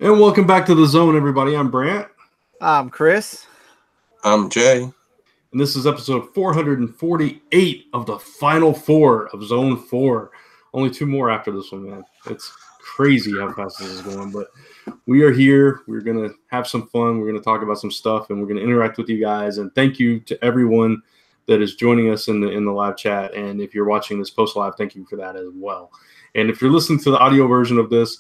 And welcome back to the Zone, everybody. I'm Brant. I'm Chris. I'm Jay. And this is episode 448 of the final four of Zone 4. Only two more after this one, man. It's crazy how fast this is going. But we are here. We're going to have some fun. We're going to talk about some stuff, and we're going to interact with you guys. And thank you to everyone that is joining us in the live chat. And if you're watching this post-live, thank you for that as well. And if you're listening to the audio version of this,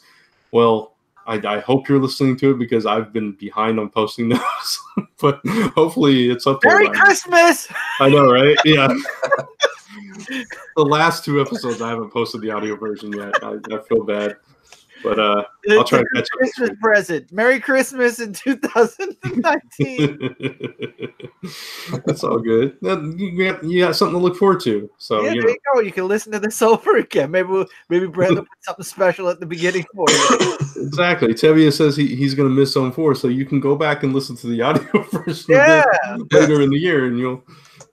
well, I hope you're listening to it because I've been behind on posting those, but hopefully it's up there. Merry Christmas! I know, right? Yeah. The last two episodes, I haven't posted the audio version yet. I feel bad, but I'll try to catch up. Christmas present. Merry Christmas in 2019. That's all good. You got something to look forward to. So yeah, there you go. You can listen to this over again. Maybe Brad will put something special at the beginning for you. Exactly. Tevye says he's going to miss Zone 4, so you can go back and listen to the audio version later in the year, and you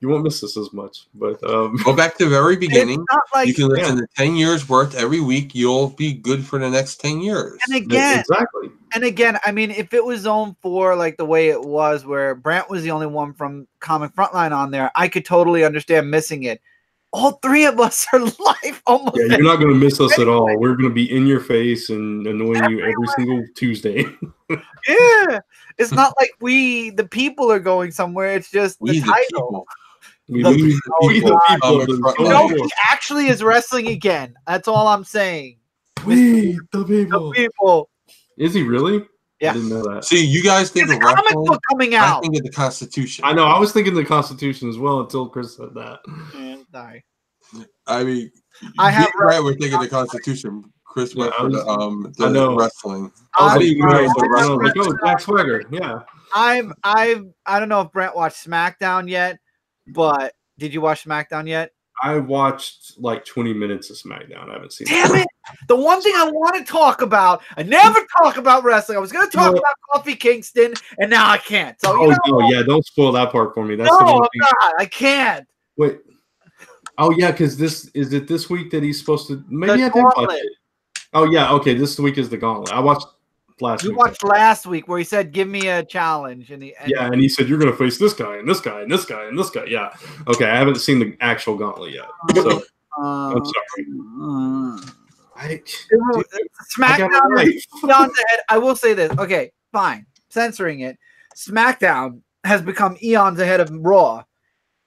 won't miss this as much. But go back to the very beginning. Like, you can listen to 10 years worth every week. You'll be good for the next 10 years. And again, exactly. And again, I mean, if it was Zone 4 like the way it was, where Brant was the only one from Comic Frontline on there, I could totally understand missing it. All three of us are live almost. Yeah, you're not going to miss us at all. We're going to be in your face and annoying you every single Tuesday. Yeah. It's not like the people are going somewhere. It's just the title. We the people. He actually is wrestling again. That's all I'm saying. We the people. The people. Is he really? Yeah. I didn't know that. See, you guys think of comic book coming out. I think of the Constitution. I know. I was thinking the Constitution as well until Chris said that. Sorry. I mean, we're thinking the Constitution. Chris went for the wrestling. Jack Swagger. Yeah. I don't know if Brent watched SmackDown yet, but did you watch SmackDown yet? I watched like 20 minutes of SmackDown. I haven't seen. Damn it! The one thing I want to talk about, I never talk about wrestling. I was going to talk about Kofi Kingston, and now I can't. So don't spoil that part for me. That's God, I can't. Wait. Oh yeah, because is it this week that he's supposed to? Maybe I did watch it. Oh yeah, okay. This week is the Gauntlet. I watched last week. You watched last week where he said, "Give me a challenge," and he said you're going to face this guy and this guy and this guy and this guy. Yeah. Okay, I haven't seen the actual Gauntlet yet, so I'm sorry. SmackDown is eons ahead. I will say this. Okay, fine. Censoring it. SmackDown has become eons ahead of Raw,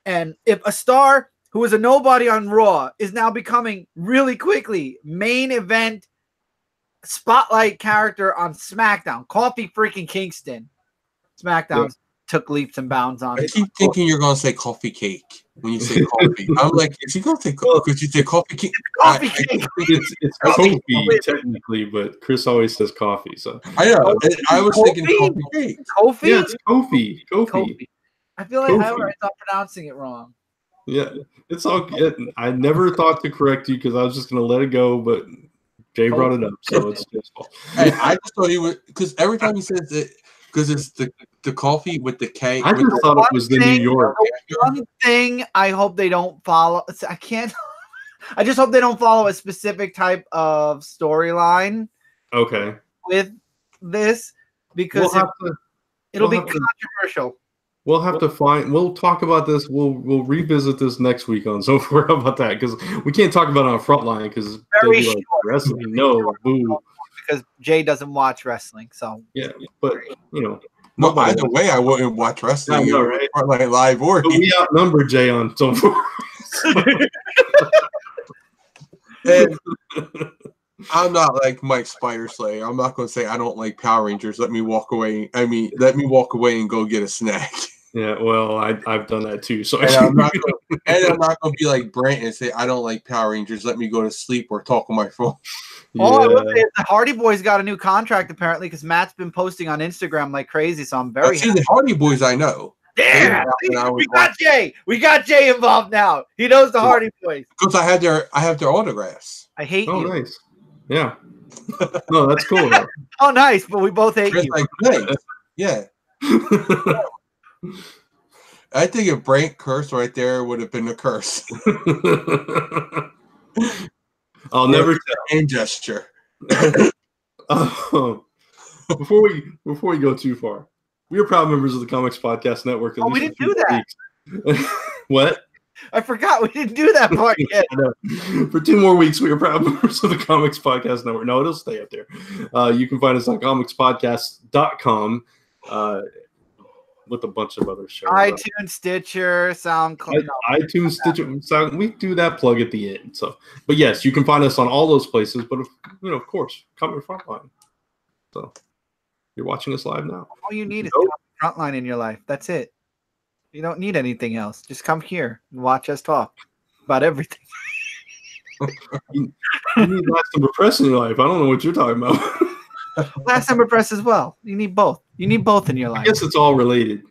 and if a star who was a nobody on Raw is now becoming really quickly main event spotlight character on SmackDown. Kofi freaking Kingston. SmackDown took leaps and bounds on it. I keep thinking you're going to say coffee cake when you say coffee. I'm like, is he going to say coffee? Because you say coffee cake. Coffee cake. It's coffee technically, but Chris always says coffee. So I know. I was thinking coffee cake. Kofi? Yeah, it's Kofi. I feel like I thought pronouncing it wrong. Yeah, it's all good. I never thought to correct you because I was just going to let it go, but Jay brought it up, so it's his fault. I just thought he would, because every time he says it, because it's the coffee with the K. I just thought it was the New York. One thing I hope they don't follow. I can't. I just hope they don't follow a specific type of storyline. Okay. With this, because it'll be controversial. We'll have to we'll talk about this. We'll revisit this next week on So How about that? Because we can't talk about it on Frontline because they'll be like wrestling. No, boo. Because Jay doesn't watch wrestling, so yeah. But well, either way, I wouldn't watch wrestling. Know, right? Frontline live or we outnumber Jay on So And I'm not like Mike Spider-Slayer. I'm not going to say I don't like Power Rangers. Let me walk away. Let me walk away and go get a snack. Yeah, well, I've done that too. So I'm not going to be like Brant and say I don't like Power Rangers. Let me go to sleep or talk on my phone. I will say the Hardy Boys got a new contract apparently because Matt's been posting on Instagram like crazy. So I'm very happy. The Hardy Boys I know. Damn, we got Jay. We got Jay involved now. He knows the Hardy Boys because I have their autographs. I hate you. Oh, nice. Yeah. No, that's cool. Oh, nice. But we both hate you. Like, nice. Yeah. I think if Brant cursed right there would have been a curse. I'll never tell. Hand gesture. before we go too far, we are proud members of the Comics Podcast Network. We didn't do that. What? I forgot we didn't do that part yet. For 2 more weeks, we are proud members of the Comics Podcast Network. No, it'll stay up there. You can find us on comicspodcast.com with a bunch of other shows. iTunes, Stitcher, SoundCloud. iTunes, Stitcher, Sound. We do that plug at the end. So, but yes, you can find us on all those places. But of course, come to Frontline. So, you're watching us live now. All you need is Frontline in your life. That's it. You don't need anything else. Just come here and watch us talk about everything. You need Last Number Press in your life. I don't know what you're talking about. Last Number Press as well. You need both. You need both in your life. I guess it's all related.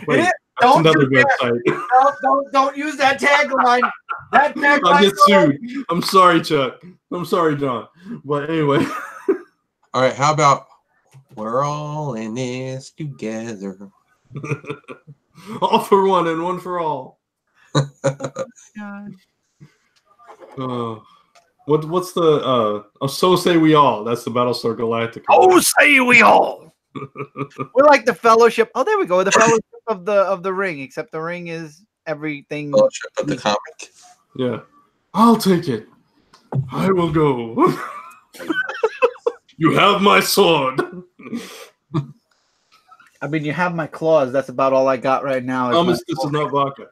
Wait, that's another website. Don't use that tagline. That tagline. I'll get sued. I'm sorry, Chuck. I'm sorry, John. But anyway. All right. How about we're all in this together? All for one and one for all. What's the so say we all? That's the Battlestar Galactica. Oh, say we all. We're like the Fellowship. Oh, there we go. The Fellowship of the Ring, except the Ring is everything. Fellowship of the comic. Yeah, I'll take it. I will go. You have my sword. I mean, you have my claws. That's about all I got right now. Promise this is not vodka.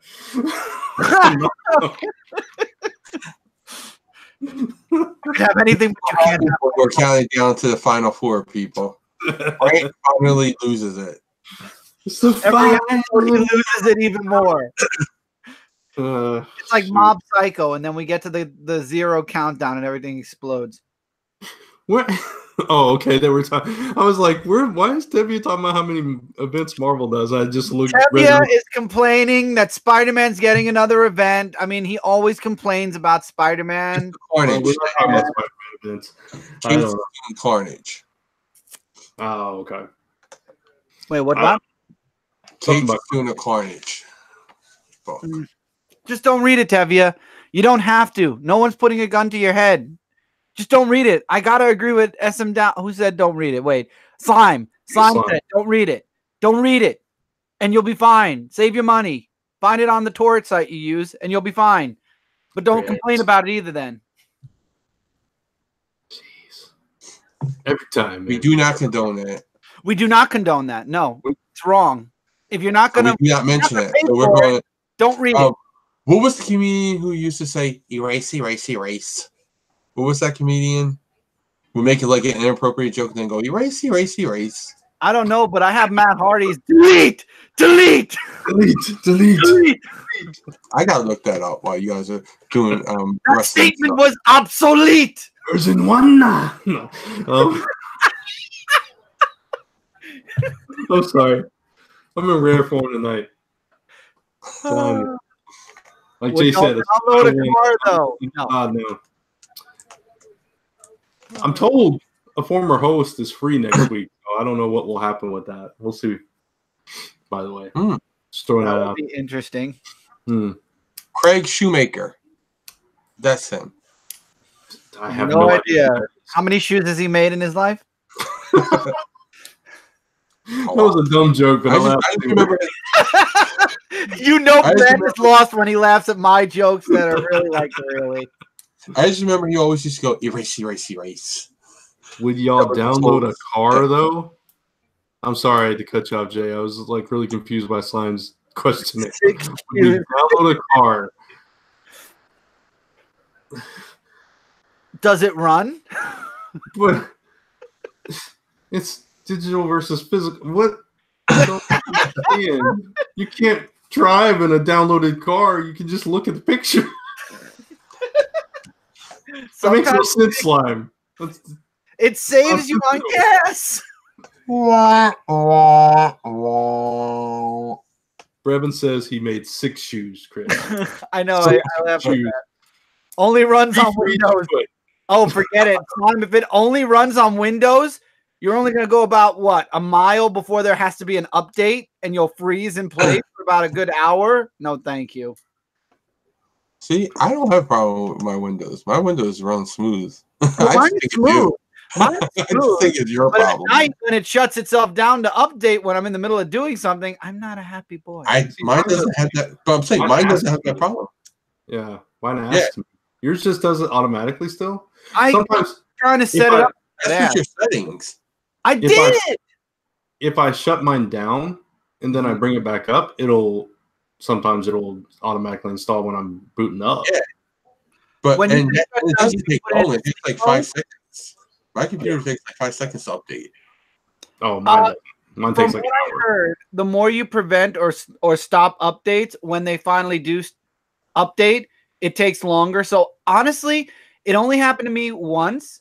You can have anything, but you can't have. We're counting down to the final 4, people. Frank finally loses it. Every episode he loses it even more. It's like Mob Psycho, and then we get to the 0 countdown, and everything explodes. What? Oh, okay. They were talking. I was like, why is Tevye talking about how many events Marvel does? I just looked. Tevye is complaining that Spider-Man's getting another event. I mean, he always complains about Spider-Man. Carnage. Carnage. Oh, okay. Wait, what about? Kate's doing a Carnage book. Just don't read it, Tevye. You don't have to. No one's putting a gun to your head. Just don't read it. I gotta agree with SM Down. Who said don't read it? Wait, Slime said don't read it. Don't read it, and you'll be fine. Save your money. Find it on the torrent site you use, and you'll be fine. But don't complain about it either. Then. Jeez. Every time we do not condone that. We do not condone that. No, it's wrong. If you're not gonna, we do not mention it. So we're going. Don't read it. What was the comedian who used to say erase, erase, erase? What was that comedian? We make it like an inappropriate joke and then go erase, erase, erase. I don't know, but I have Matt Hardy's delete. I gotta look that up while you guys are doing that statement was obsolete. There's in one. No. I'm sorry. I'm in rare form tonight. Like Jay said, download a car though. No. I'm told a former host is free next week. So I don't know what will happen with that. We'll see. By the way, just throwing that out. Be interesting. Craig Shoemaker. That's him. I have no idea. How many shoes has he made in his life? That was a dumb joke, but I just remember. Brad is lost when he laughs at my jokes that are really like really. I just remember he always used to go erase, erase, erase. Would y'all download a car though? I'm sorry I had to cut you off, Jay. I was like really confused by Slime's question. Would you download a car? Does it run? But it's digital versus physical. What? I don't understand. You can't drive in a downloaded car. You can just look at the picture. That makes no sense, Slime. It saves you on gas. Brevin says he made 6 shoes, Chris. I know. I laugh at that. Only runs on Windows. Oh, forget it. Slime, if it only runs on Windows, you're only going to go about, a mile before there has to be an update, and you'll freeze in place for about a good hour? No, thank you. See, I don't have a problem with my Windows. My Windows run smooth. Mine is smooth. Mine's I smooth, just think it's your but at problem. night when it shuts itself down to update when I'm in the middle of doing something, I'm not a happy boy. Mine doesn't have that. But I'm saying mine doesn't have that problem. Yeah, mine asks me. Yours just does it automatically still. I'm trying to set it up. That's your settings. I did. If I shut mine down and then I bring it back up, sometimes it'll automatically install when I'm booting up. Yeah. But When it doesn't take long. It takes like 5 seconds. My computer takes like 5 seconds to update. Oh, mine takes like an hour. I heard, the more you prevent or stop updates, when they finally do update, it takes longer. So honestly, it only happened to me once,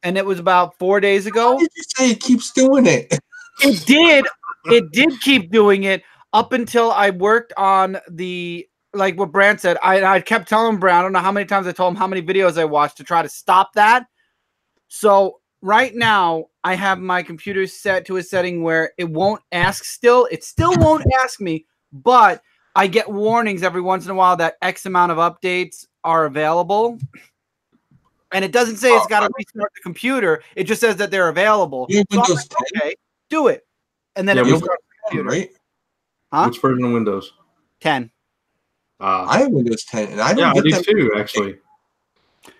and it was about 4 days ago. Why did you say it keeps doing it? It did. It did keep doing it up until I worked on like what Brand said. I kept telling Brand, I don't know how many times I told him how many videos I watched to try to stop that. So right now I have my computer set to a setting where it won't ask still. It still won't ask me, but I get warnings every once in a while that X amount of updates are available. And it doesn't say it's got to restart the computer. It just says that they're available. So Windows 10? Okay, do it. And then it restarts the computer. Right? Huh? Which version of Windows? 10. I have Windows 10, and I don't get that too, actually.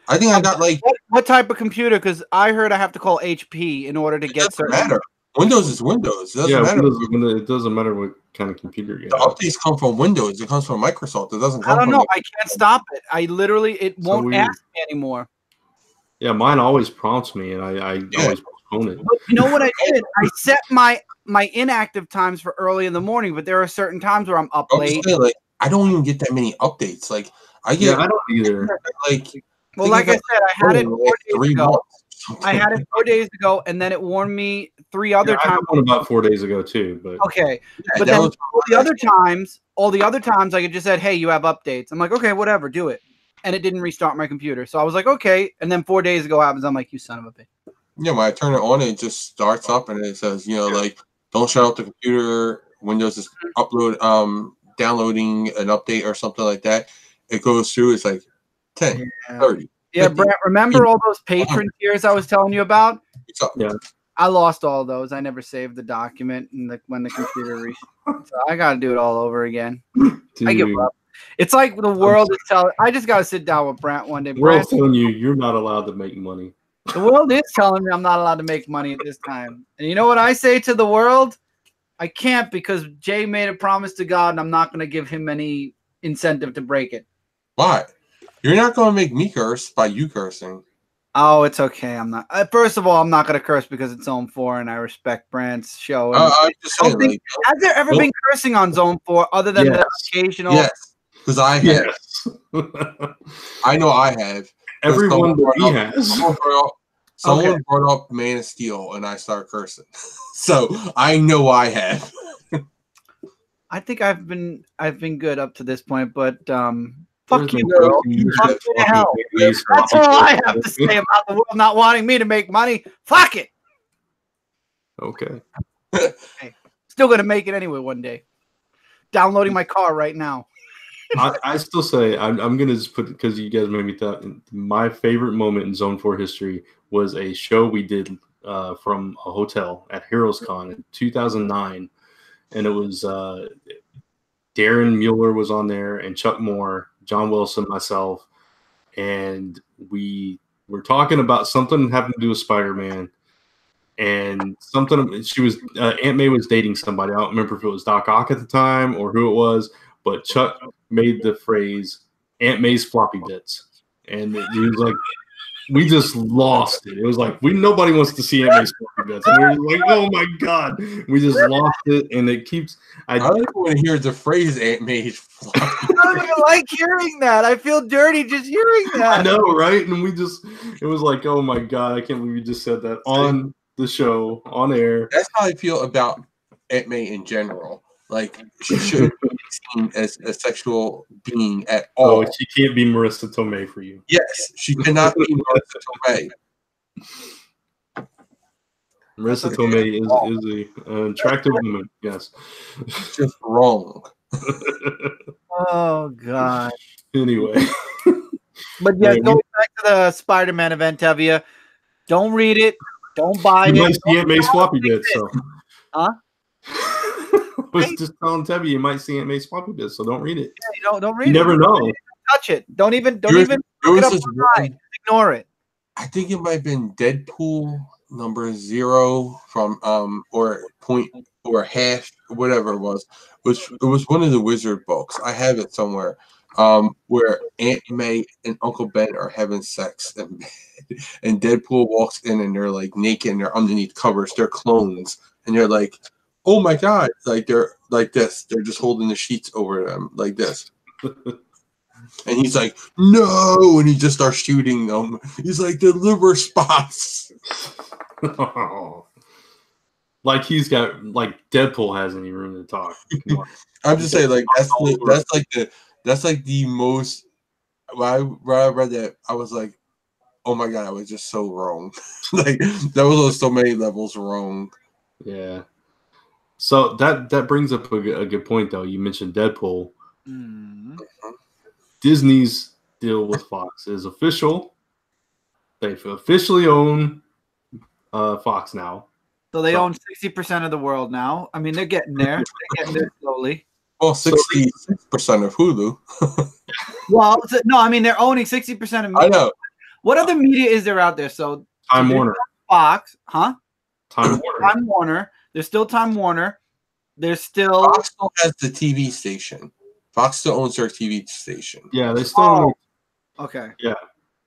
I think I got like... What type of computer? Because I heard I have to call HP in order to get certain... matter. Windows is Windows. It doesn't matter. It doesn't matter what kind of computer you have. The updates come from Windows. It comes from Microsoft. It doesn't come from... I don't know. I can't stop it. I literally... It won't ask me anymore. Yeah, mine always prompts me, and I always postpone it. But you know what I did? I set my inactive times for early in the morning, but there are certain times where I'm up late. Like, I don't even get that many updates. Like I get... I don't either. Like I said, I had it 4 days ago. I had it 4 days ago, and then it warned me 3 other times. I had one about 4 days ago too, but okay. But then all the other times, I just said, "Hey, you have updates." I'm like, "Okay, whatever, do it," and it didn't restart my computer. So I was like, "Okay." And then 4 days ago happens. I'm like, "You son of a bitch." Yeah, when I turn it on, it just starts up, and it says, like, don't shut off the computer. Windows is downloading an update or something like that. It goes through. It's like 10, 30. Yeah, Brent, remember all those patron tiers I was telling you about? Yeah. I lost all those. I never saved the document when the computer restarted. So I got to do it all over again. Dude. I give up. It's like the world is telling. I just got to sit down with Brent one day. The world's telling you you're not allowed to make money. The world is telling me I'm not allowed to make money at this time. And you know what I say to the world? I can't, because Jay made a promise to God, and I'm not going to give him any incentive to break it. Why? You're not going to make me curse by you cursing. Oh, it's okay. I'm not. First of all, I'm not going to curse because it's Zone 4, and I respect Brand's show. I'm just saying, has there ever been cursing on Zone 4 other than the occasional? Yes, because I have. Yes. I know I have. Everyone he has. Someone brought up Man of Steel, and I start cursing. So I know I have. I think I've been good up to this point, but fuck you, bro. Fuck you to hell. That's all I have to say about the world not wanting me to make money. Fuck it. Okay. Hey, still gonna make it anyway one day. Downloading my car right now. I still say I'm gonna just put, because you guys made me thought, my favorite moment in Zone 4 history was a show we did from a hotel at Heroes Con in 2009, and it was Darren Mueller was on there, and Chuck Moore, John Wilson, myself, and we were talking about something having to do with Spider-Man, and something she was Aunt May was dating somebody. I don't remember if it was Doc Ock at the time or who it was, but Chuck made the phrase Aunt May's floppy bits, and it was like, we just lost it. It was like, nobody wants to see Aunt May's floppy bits, and we were like, oh my god, we just lost it, and it keeps. I don't even want to hear the phrase Aunt May's floppy. I don't even like hearing that. I feel dirty just hearing that. I know, right? And it was like, oh my god, I can't believe you just said that on the show, on air. That's how I feel about Aunt May in general. Like, she shouldn't be seen as a sexual being at all. Oh, she can't be Marissa Tomei for you. Yes, she cannot be Marissa Tomei. Marissa Tomei is an attractive woman. Yes, it's just wrong. Oh god. Anyway, but yeah, going back to the Spider-Man event, Tevia. Don't read it. Don't buy You it. might see Aunt May's floppy bits, so. Huh? I was just telling Tebby you might see Aunt May's floppy bits, so don't read it. Yeah, don't read You it. never know. Don't touch it. Don't even look it up online. Ignore it. I think it might have been Deadpool #0 from or point or half, whatever it was. Which it was one of the Wizard books. I have it somewhere. Where Aunt May and Uncle Ben are having sex and Deadpool walks in and they're like naked and they're underneath covers. They're clones and they're like, oh my god, like they're like this. They're just holding the sheets over them like this. And he's like, no, and he just starts shooting them. He's like, the liver spots. Like he's got like Deadpool has any room to talk. I'm just saying, like that's like the most. When I read that, I was like, oh my god, I was just so wrong. Like that was on so many levels wrong. Yeah. So that brings up a good point, though. You mentioned Deadpool. Mm-hmm. Disney's deal with Fox is official. They officially own Fox now. So they own 60% of the world now. I mean, they're getting there. They're getting there slowly. Well, 66% of Hulu. Well, no, I mean they're owning 60% of. I know. What other media is there out there? So Time Warner, Fox, huh? Time Warner. Time Warner. There's still Time Warner. There's still Fox still has the TV station. Fox still owns their TV station. Yeah, they still own. Okay. Yeah.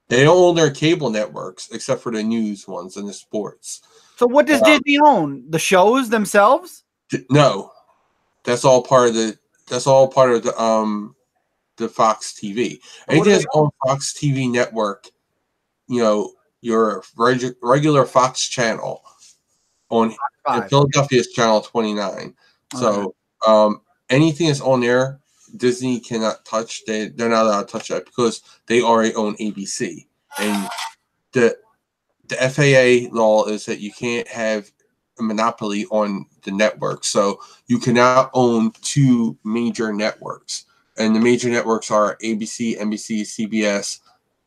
They don't own their cable networks except for the news ones and the sports. So what does Disney own? The shows themselves? No, that's all part of the. That's all part of the Fox TV. Anything that's on Fox TV network, you know, your regular Fox channel on in Philadelphia is channel 29. So anything that's on there, Disney cannot touch. They're not allowed to touch that because they already own ABC. And the FAA law is that you can't have a monopoly on the network. So you cannot own two major networks. And the major networks are ABC, NBC, CBS,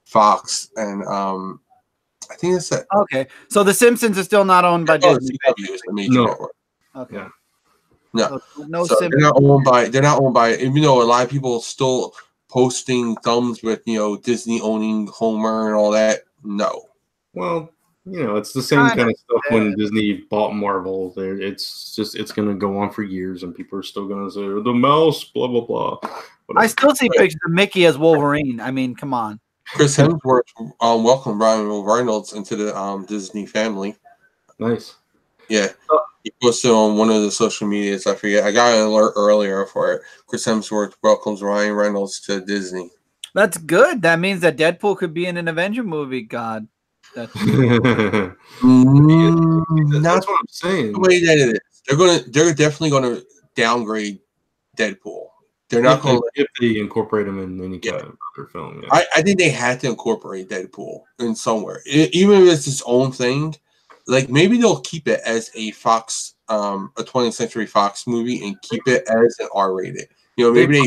Fox, and I think that's it. Okay. So The Simpsons is still not owned by Disney. CW is the major network. Okay. No. No So Simpsons. they're not owned by even though a lot of people still posting thumbs with, you know, Disney owning Homer and all that. No. Well, you know, it's the same kind of stuff when Disney bought Marvel. It's going to go on for years, and people are still going to say, the mouse, blah, blah, blah. Whatever. I still see pictures of Mickey as Wolverine. I mean, come on. Chris Hemsworth welcomed Ryan Reynolds into the Disney family. Nice. Yeah. He posted on one of the social medias. I forget. I got an alert earlier for it. Chris Hemsworth welcomes Ryan Reynolds to Disney. That's good. That means that Deadpool could be in an Avenger movie. God. That's what I'm saying. The way that it is. They're definitely gonna downgrade Deadpool. They're not going to if they incorporate him in any kind of other film. Yeah. I think they had to incorporate Deadpool in somewhere, even if it's its own thing. Like maybe they'll keep it as a Fox, a 20th Century Fox movie, and keep it as an R-rated. You know, maybe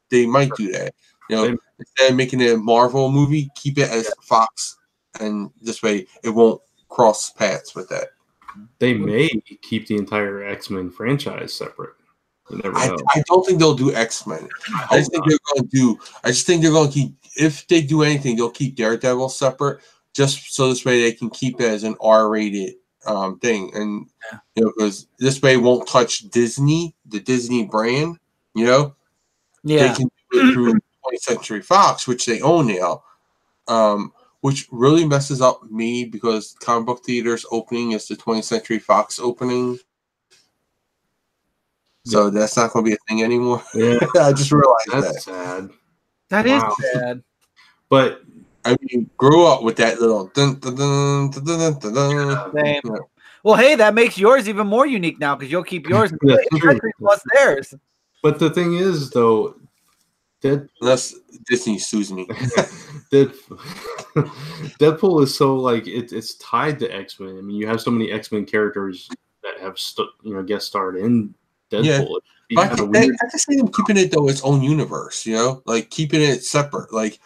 they might do that. You know, instead of making it a Marvel movie, keep it as Fox, and this way it won't cross paths with that. They may keep the entire X-Men franchise separate. You never know. I don't think they'll do X-Men. I just think they're going to keep. If they do anything, they'll keep Daredevil separate, just so this way they can keep it as an R-rated thing, and you know, because this way it won't touch Disney, the Disney brand. You know, they can do it through 20th Century Fox, which they own now. Which really messes up me because comic book theaters opening is the 20th Century Fox opening. So that's not going to be a thing anymore. Yeah, I just realized that's sad. That is sad. But I mean, grow up with that little. Dun, dun, dun, dun, dun, dun, dun. Same. Yeah. Well, hey, that makes yours even more unique now because you'll keep yours plus theirs. But the thing is, though, unless Disney sues me, Deadpool is so like it's tied to X-Men. I mean, you have so many X-Men characters that have guest starred in Deadpool. Yeah. I can see them keeping it though its own universe, you know, like keeping it separate, like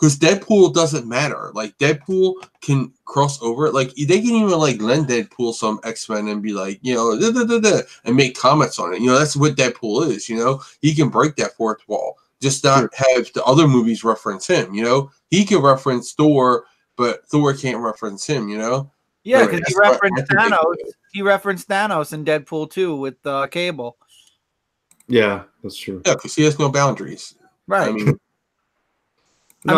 because Deadpool doesn't matter. Like Deadpool can cross over. Like they can even like lend Deadpool some X-Men and be like, you know, and make comments on it. You know, that's what Deadpool is. You know, he can break that fourth wall. Just not have the other movies reference him. You know, he can reference Thor, but Thor can't reference him. You know. Yeah, because he referenced Thanos. He referenced Thanos in Deadpool 2 with Cable. Yeah, that's true. Yeah, because he has no boundaries. Right. I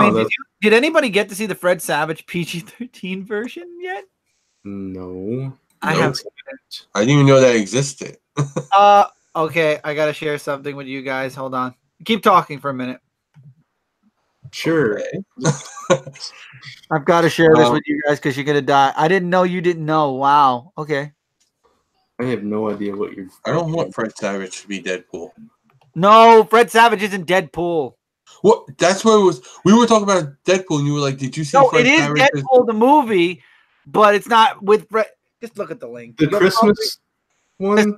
mean, did anybody get to see the Fred Savage PG-13 version yet? No. I haven't. I didn't even know that existed. Okay, I gotta share something with you guys. Hold on. Keep talking for a minute. Sure. Okay. I've got to share this with you guys because you're gonna die. I didn't know you didn't know. Wow. Okay. I have no idea what you're. I don't want Fred Savage to be Deadpool. No, Fred Savage isn't Deadpool. Well, that's what it was. We were talking about Deadpool, and you were like, "Did you see?" No, Fred it is Savage Deadpool the movie, but it's not with Fred. Just look at the link. The Christmas one.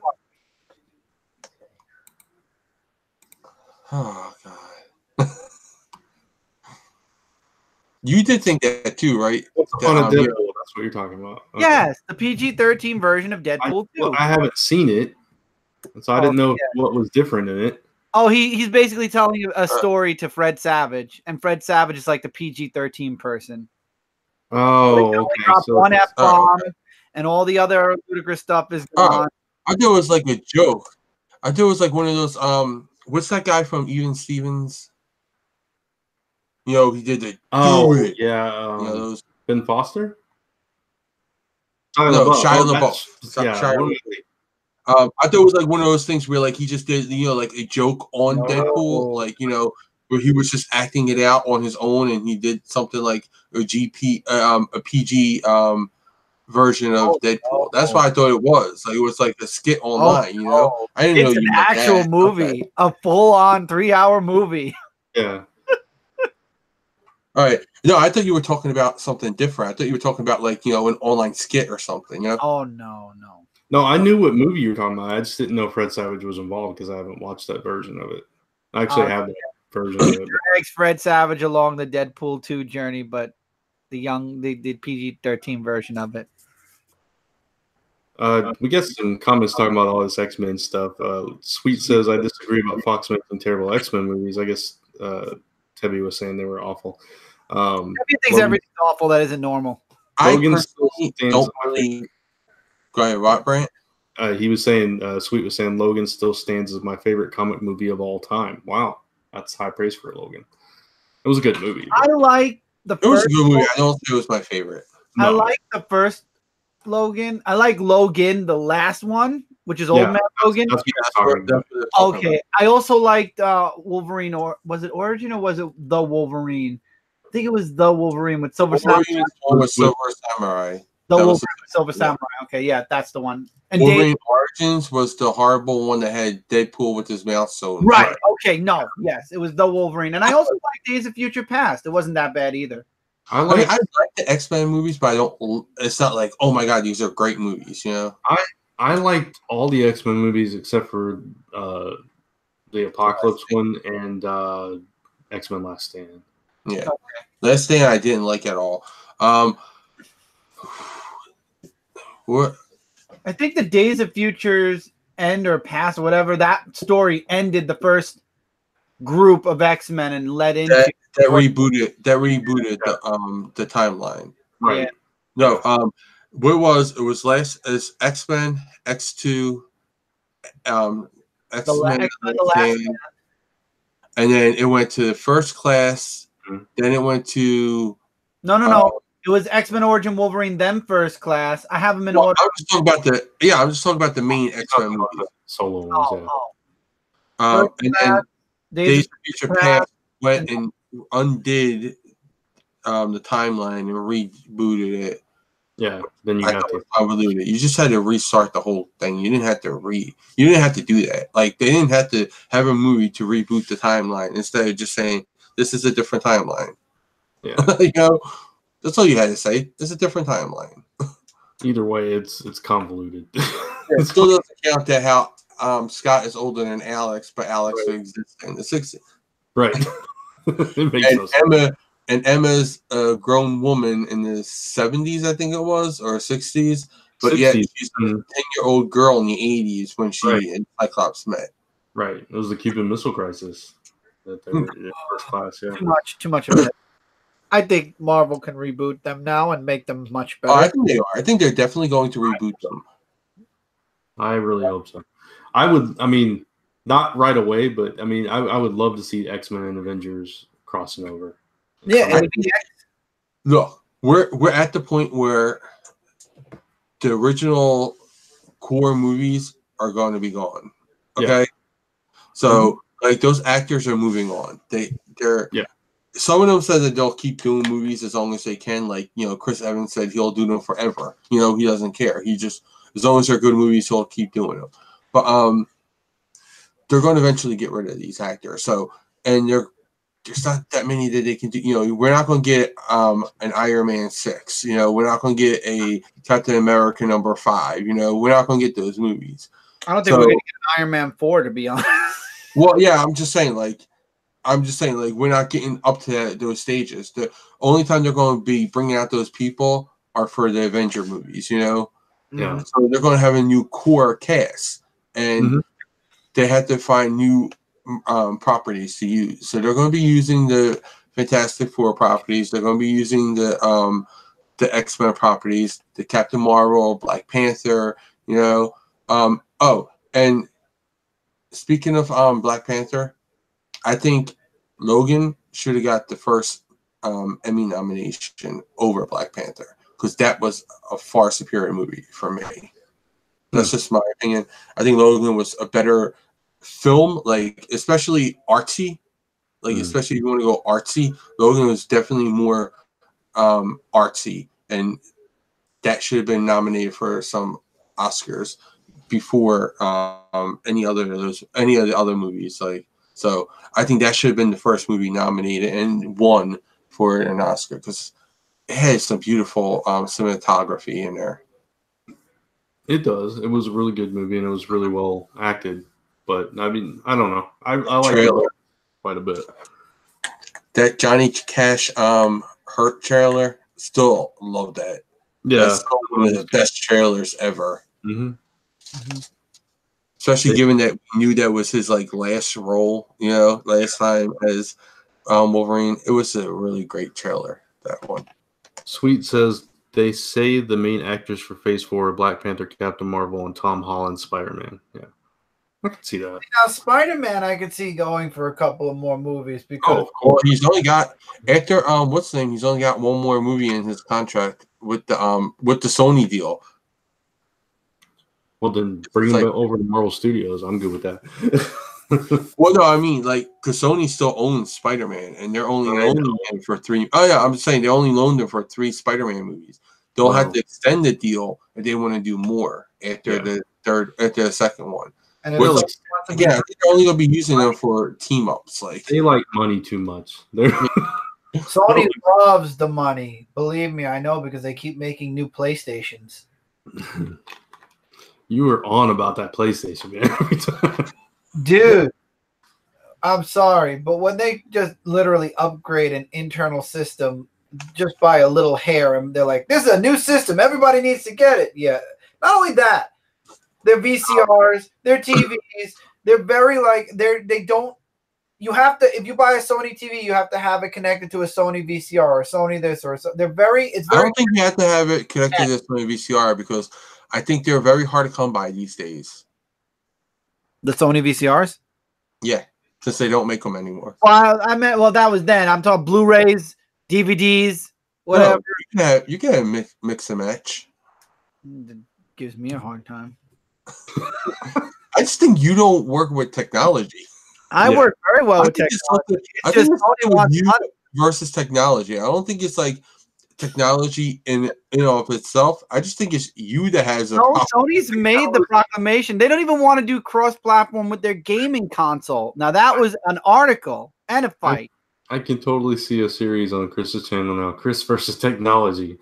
Oh God. You did think that too, right? What's on a Deadpool? That's what you're talking about. Okay. Yes, the PG-13 version of Deadpool 2. I haven't seen it, so I didn't know what was different in it. Oh, he's basically telling a story to Fred Savage, and Fred Savage is like the PG-13 person. Oh, okay. So one F-bomb, and all the other ludicrous stuff is gone. I thought it was like a joke. I thought it was like one of those. What's that guy from Even Stevens? You know, he did the. Oh, do it. Yeah. You know, those. Ben Foster? Shia LaBeouf. I thought it was like one of those things where like he just did, you know, like a joke on Deadpool, like, you know, where he was just acting it out on his own, and he did something like a PG version of Deadpool. That's what I thought it was. Like it was like a skit online, you know. I didn't know you meant an actual movie, a full-on 3-hour movie. Yeah. All right. No, I thought you were talking about something different. I thought you were talking about like, you know, an online skit or something. You know? Oh no. No, I knew what movie you were talking about. I just didn't know Fred Savage was involved because I haven't watched that version of it. I actually have that version of it. Drags Fred Savage along the Deadpool 2 journey, but the PG-13 version of it. We get some comments talking about all this X-Men stuff. Sweet says, I disagree about Fox making terrible X-Men movies. I guess Tebby was saying they were awful. Tebby thinks everything's awful that isn't normal. Logan still don't really... Go ahead, what, Brant? He was saying, Sweet was saying, Logan still stands as my favorite comic movie of all time. Wow, that's high praise for Logan. It was a good movie. I like the first. It was a good movie. I don't think it was my favorite. No. I like the first Logan. I like Logan, the last one, which is Old Man Logan. Okay. I also liked Wolverine, or was it Origin or was it The Wolverine? I think it was The Wolverine with Silver Samurai. The Wolverine with Silver Samurai. Okay, yeah, that's the one. And Wolverine Origins was the horrible one that had Deadpool with his mouth sewn. Right. Okay. No. Yes, it was The Wolverine, and I also like Days of Future Past. It wasn't that bad either. I like the X-Men movies, but I don't. It's not like, oh my god, these are great movies. You know. I liked all the X-Men movies except for the Apocalypse one and X-Men Last Stand. Yeah, okay. Last Stand I didn't like at all. What? I think the Days of Future's End or Past or whatever, that story ended the first group of X-Men and led into that rebooted the timeline. Right. Yeah. No, what was it was last is X-Men, X2, X-Men, and then it went to First Class, then it went to No. It was X-Men Origin Wolverine, then First Class. I have them in order. I'm just talking about the main X-Men movies. Solo ones, and then Days of Future Past went and undid the timeline and rebooted it. Yeah, then you have to convolute it. You just had to restart the whole thing. You didn't have to You didn't have to do that. Like they didn't have to have a movie to reboot the timeline instead of just saying this is a different timeline. Yeah, you know. That's all you had to say. It's a different timeline. Either way, it's convoluted. It still doesn't count that how Scott is older than Alex, but Alex exists in the 60s. Right. It makes no sense. and Emma's a grown woman in the 70s, I think it was, or 60s. But 60s. Yet she's a 10-year-old girl in the 80s when she and Cyclops met. Right. It was the Cuban Missile Crisis that they were in first class. Yeah. Too much of it. I think Marvel can reboot them now and make them much better. Oh, I think they are. I think they're definitely going to reboot them. I really hope so. I mean, not right away, but I mean, I would love to see X-Men and Avengers crossing over. Yeah. Look, we're at the point where the original core movies are going to be gone. Okay. Yeah. So like those actors are moving on. They're some of them said that they'll keep doing movies as long as they can. Like, Chris Evans said he'll do them forever. He doesn't care. He just, as long as they're good movies, he'll keep doing them. But they're going to eventually get rid of these actors. So, and there's not that many that they can do. We're not going to get an Iron Man 6. We're not going to get a Captain America #5. We're not going to get those movies. I don't think we're going to get an Iron Man 4, to be honest. Well, yeah, I'm just saying, we're not getting up to those stages. The only time they're going to be bringing out those people are for the Avenger movies, Yeah. So they're going to have a new core cast, and they have to find new properties to use. So they're going to be using the Fantastic Four properties. They're going to be using the X-Men properties, the Captain Marvel, Black Panther, and speaking of Black Panther, I think Logan should have got the first Emmy nomination over Black Panther because that was a far superior movie for me. That's just my opinion. I think Logan was a better film, like especially artsy. Like especially if you want to go artsy, Logan was definitely more artsy, and that should have been nominated for some Oscars before any of the other movies. So I think that should have been the first movie nominated and won for an Oscar because it had some beautiful cinematography in there. It does. It was a really good movie and it was really well acted. But I mean, I don't know. I like it quite a bit. That Johnny Cash Hurt trailer, still love that. Yeah, that's one of the best trailers ever. Especially given that we knew that was his last role, last time as Wolverine. It was a really great trailer, that one. Sweet says they say the main actors for Phase 4 are Black Panther, Captain Marvel, and Tom Holland Spider-Man. Yeah, I can see that. Now Spider-Man, I could see going for a couple of more movies because he's only got after what's the name? He's only got one more movie in his contract with the Sony deal. Well, then bring him over to Marvel Studios. I'm good with that. Well, no, I mean, because Sony still owns Spider-Man, and they're only loaning him for 3. Oh, yeah, I'm just saying they only loaned him for 3 Spider-Man movies. They'll have to extend the deal if they want to do more after the second one. And I think they're only going to be using them for team-ups. They like money too much. Sony loves the money. Believe me, I know because they keep making new PlayStations. You were on about that PlayStation, man. Dude, I'm sorry, but when they just literally upgrade an internal system just by a little hair, and they're like, this is a new system, everybody needs to get it. Yeah. Not only that, their VCRs, their TVs, they're very you have to, if you buy a Sony TV, you have to have it connected to a Sony VCR or Sony this or so. I don't think you have to have it connected to a Sony VCR because I think they're very hard to come by these days. The Sony VCRs? Yeah, since they don't make them anymore. Well, that was then. I'm talking Blu-rays, DVDs, whatever. No, you can mix and match. It gives me a hard time. I just think you don't work with technology. I work very well with technology. I think it's you versus technology. I don't think it's technology in of itself. I just think it's you that has a problem. Sony's made the proclamation. They don't even want to do cross-platform with their gaming console. Now that was an article and a fight. I can totally see a series on Chris's channel now. Chris versus technology.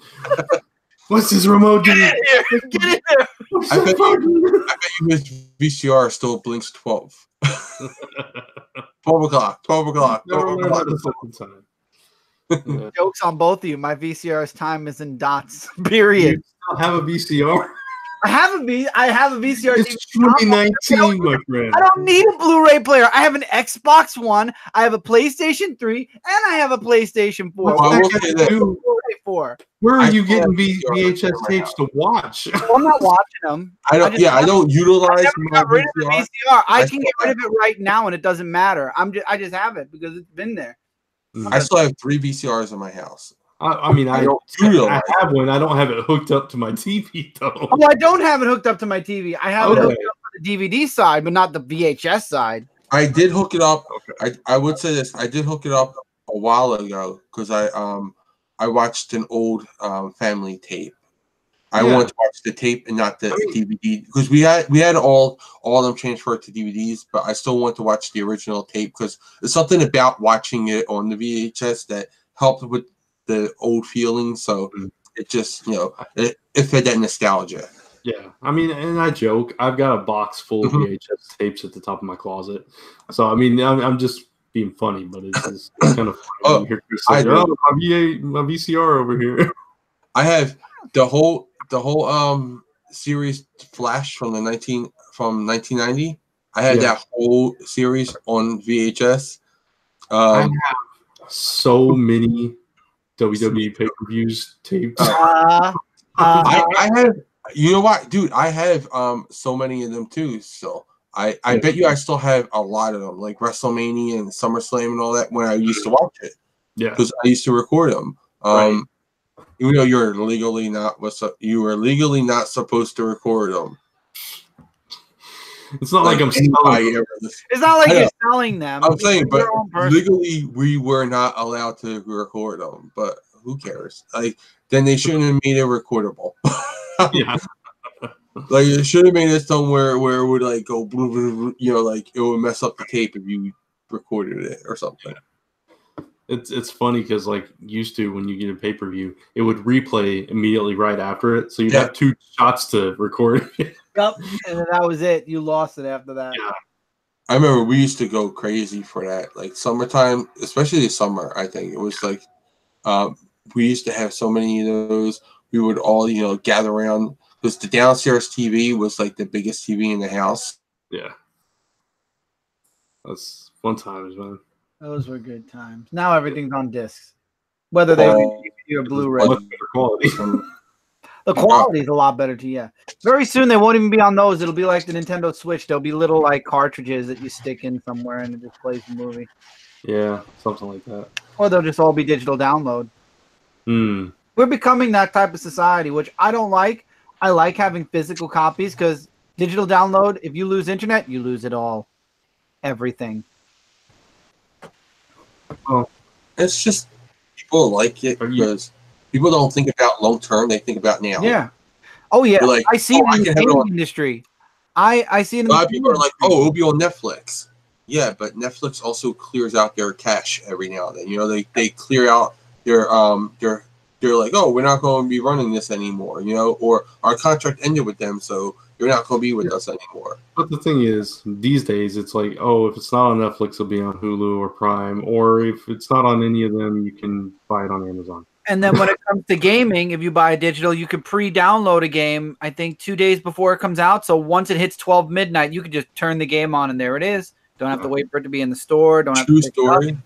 What's his remote doing? Get in there. I bet you his VCR still blinks 12. 12 o'clock. 12 o'clock. 12 o'clock. Yeah. Jokes on both of you. My VCR's time is in dots. Period. You still have a VCR? I have a VCR. It's 2019, my friend. I don't need a Blu-ray player. I have an Xbox One. I have a PlayStation 3, and I have a PlayStation 4. I will say that. Blu-ray for? Where are I you getting still have VHS VCR tapes to watch? Well, I'm not watching them. I don't utilize I never my got rid of the VCR. VCR. I can get rid of it right now, and it doesn't matter. I just have it because it's been there. I still have 3 VCRs in my house. I mean, I have one. I don't have it hooked up to my TV though. Oh, I don't have it hooked up to my TV. I have it hooked up to the DVD side, but not the VHS side. I did hook it up. Okay. I would say this. I did hook it up a while ago because I watched an old family tape. I wanted to watch the tape and not the DVD because we had all of them transferred to DVDs, but I still want to watch the original tape because there's something about watching it on the VHS that helped with the old feeling. So it just it fed that nostalgia. Yeah, I mean, and I joke. I've got a box full of VHS tapes at the top of my closet. So I mean, I'm just being funny, but it's kind of funny. My VCR over here. I have the whole series Flash from 1990. I had that whole series on VHS. I have so many WWE pay-per-views tapes. I have, you know what, dude? I have so many of them too. So I bet you I still have a lot of them, like WrestleMania and SummerSlam and all that when I used to watch it. Yeah, because I used to record them. Even though you were legally not supposed to record them. It's not like I'm selling them. It's not like you're selling them. I'm saying, but legally we were not allowed to record them. But who cares? Like, then they shouldn't have made it recordable. Yeah. Like, it should have made it somewhere where it would like go, like it would mess up the tape if you recorded it or something. It's funny because like used to when you get a pay-per-view, it would replay immediately right after it, so you'd have 2 shots to record. Yep, and then that was it. You lost it after that. Yeah. I remember we used to go crazy for that, like summertime, especially the summer. I think it was like we used to have so many of those. We would all gather around because the downstairs TV was like the biggest TV in the house. Yeah, that's fun times, man. Those were good times. Now everything's on discs, whether they DVD or Blu-ray. Quality. The quality is a lot better too. Yeah. Very soon they won't even be on those. It'll be like the Nintendo Switch. There'll be little like cartridges that you stick in somewhere and it just plays the movie. Yeah, something like that. Or they'll just all be digital download. We're becoming that type of society, which I don't like. I like having physical copies because digital download. If you lose internet, you lose it all, everything. Well, it's just people like it because people don't think about long term; they think about now. Yeah. Oh yeah. Like, I see it in the gaming industry. I see it. A lot of people are like, "Oh, it'll be on Netflix." Yeah, but Netflix also clears out their cache every now and then. They clear out their they're like, "Oh, we're not going to be running this anymore," or our contract ended with them, so you're not going to be with us anymore. But the thing is, these days, it's like, oh, if it's not on Netflix, it'll be on Hulu or Prime, or if it's not on any of them, you can buy it on Amazon. And then when it comes to gaming, if you buy a digital, you can pre-download a game, I think 2 days before it comes out. So once it hits 12 midnight, you can just turn the game on and there it is. Don't have to wait for it to be in the store. Don't have to pick story, it up.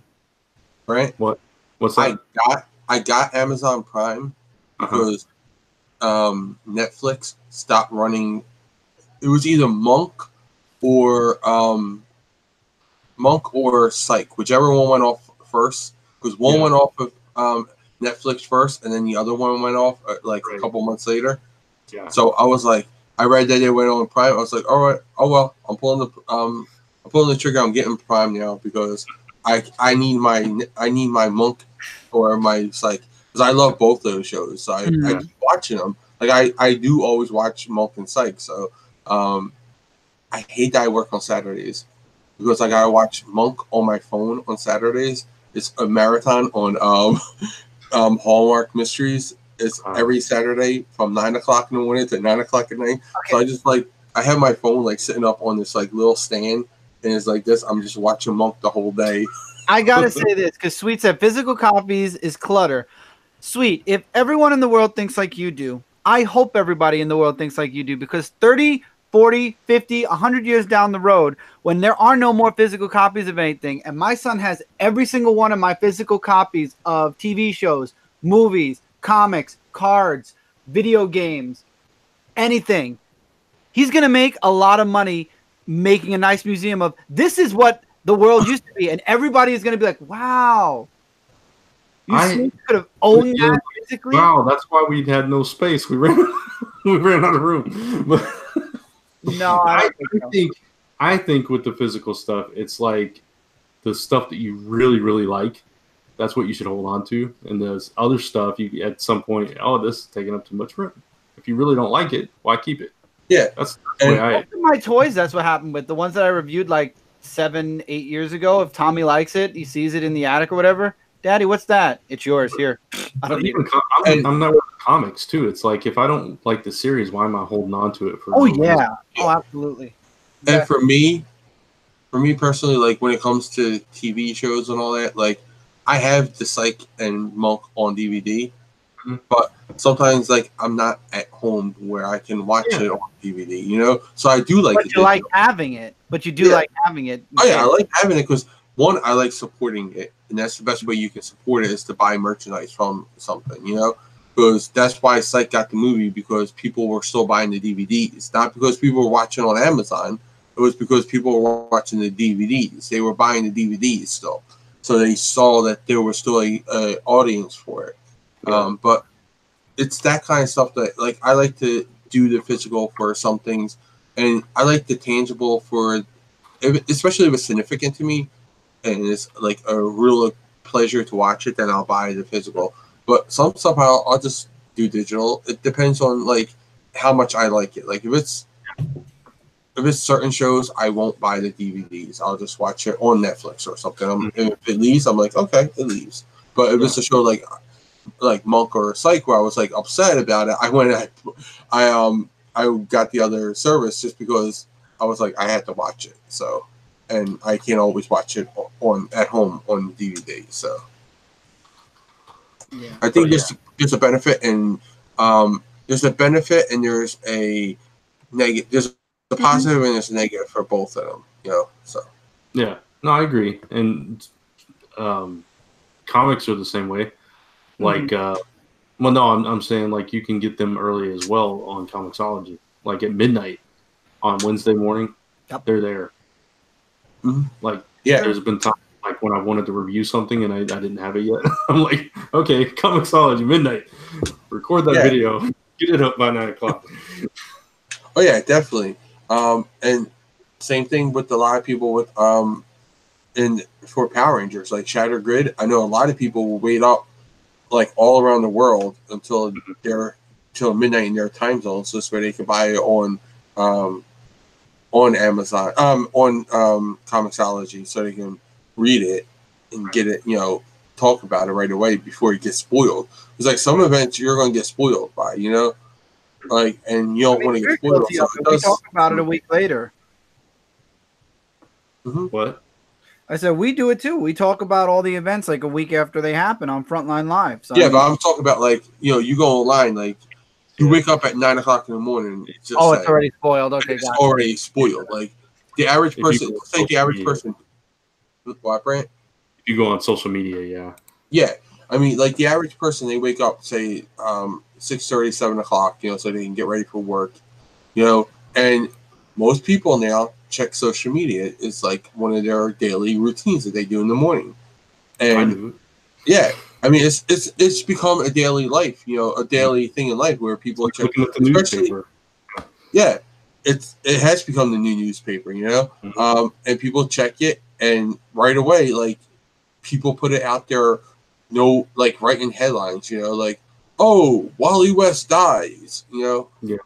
right? What's that? I got Amazon Prime because Netflix stopped running. It was either Monk or Psych, whichever one went off first. Because one went off of Netflix first, and then the other one went off a couple months later. Yeah. So I was like, I read that it went on Prime. I was like, all right, oh well, I'm pulling the trigger. I'm getting Prime now because I need my Monk or my Psych because I love both those shows. So I keep watching them. Like I do always watch Monk and Psych. So I hate that I work on Saturdays because I gotta watch Monk on my phone on Saturdays. It's a marathon on Hallmark Mysteries. It's every Saturday from 9 o'clock in the morning to 9 o'clock at night. Okay. So I just I have my phone sitting up on this little stand, and it's like this. I'm just watching Monk the whole day. I gotta say this because Sweet said physical copies is clutter. Sweet, if everyone in the world thinks like you do, I hope everybody in the world thinks like you do, because 30, 40, 50, 100 years down the road, when there are no more physical copies of anything, and my son has every single one of my physical copies of TV shows, movies, comics, cards, video games, anything, he's going to make a lot of money making a nice museum of this is what the world used to be, and everybody is going to be like, wow. You could have owned that physically. Wow, that's why we had no space. We ran out of room. But no, I think with the physical stuff, it's like the stuff that you really, really like. That's what you should hold on to. And there's other stuff you at some point, this is taking up too much room. If you really don't like it, why keep it? Yeah, that's the way my toys. That's what happened with the ones that I reviewed like 7-8 years ago. If Tommy likes it, he sees it in the attic or whatever. Daddy, what's that? It's yours. Here. I don't need it. I'm not with comics too. It's like if I don't like the series, why am I holding on to it for? Oh yeah. Oh, absolutely. And for me personally, like when it comes to TV shows and all that, like I have the Psych and Monk on DVD, but sometimes like I'm not at home where I can watch it on DVD, you know. So I do like. But you like having it. But you do like having it. Oh yeah, I like having it because one, I like supporting it, and that's the best way you can support it is to buy merchandise from something, you know. Because that's why Psych got the movie, because people were still buying the DVDs, not because people were watching on Amazon. It was because people were watching the DVDs. They were buying the DVDs still, so they saw that there was still a audience for it. Yeah. But it's that kind of stuff that like I like to do the physical for some things, and I like the tangible for, especially if it's significant to me, and it's like a real pleasure to watch it. Then I'll buy the physical. But some stuff I'll just do digital. It depends on like how much I like it. Like if it's certain shows, I won't buy the DVDs. I'll just watch it on Netflix or something. If it leaves, I'm like, okay, it leaves. But if it's a show like Monk or Psych where I was like upset about it, I went and I got the other service just because I was like I had to watch it. So, and I can't always watch it at home on DVD. So. Yeah. I think there's a benefit, and there's a benefit and there's a negative. There's a positive and there's a negative for both of them, you know. So yeah, no, I agree. And comics are the same way. Like, well, no, I'm saying like you can get them early as well on Comixology, like at midnight on Wednesday morning. Yep. They're there. Like, there's been time. Like when I wanted to review something and I didn't have it yet, I'm like, okay, Comixology, midnight, record that video, get it up by 9 o'clock. Oh yeah, definitely. And same thing with a lot of people with for Power Rangers, like Shattered Grid. I know a lot of people will wait up like all around the world until midnight in their time zone, so this way they can buy it on Amazon, on Comixology, so they can read it and get it, you know, talk about it right away before it gets spoiled. It's like some events you're going to get spoiled by, you know, like, and you don't want to get spoiled. So we talk about it a week later. What? I said we do it too. We talk about all the events like a week after they happen on Frontline Live. So yeah, but I'm talking about like, you know, you go online, like you wake up at 9 o'clock in the morning. It's already spoiled. Okay, it's already spoiled. Like the average person, say the average person. What, Brant? If you go on social media, yeah. I mean, like the average person, they wake up, say, 6:30, 7 o'clock, you know, so they can get ready for work, you know. And most people now check social media. It's like one of their daily routines that they do in the morning. And yeah, I mean, it's become a daily life, you know, a daily thing in life where people check the newspaper. Yeah, it has become the new newspaper, you know, and people check it. And right away, like, people put it out there, like, writing headlines, you know, like, oh, Wally West dies, you know? Yeah.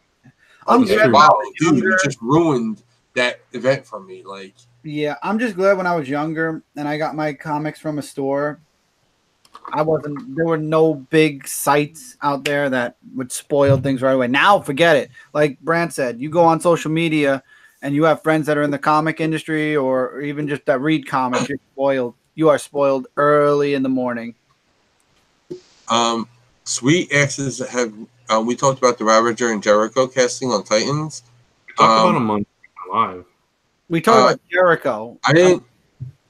I'm glad, wow, dude, you just ruined that event for me, like. Yeah, I'm just glad when I was younger and I got my comics from a store, there were no big sites out there that would spoil things right away. Now, forget it. Like Brant said, you go on social media and you have friends that are in the comic industry or even just that read comics, you're spoiled. you are spoiled early in the morning. Sweet asks, have we talked about the Ravager and Jericho casting on Titans? We talked about them on live. We talked about Jericho. I didn't.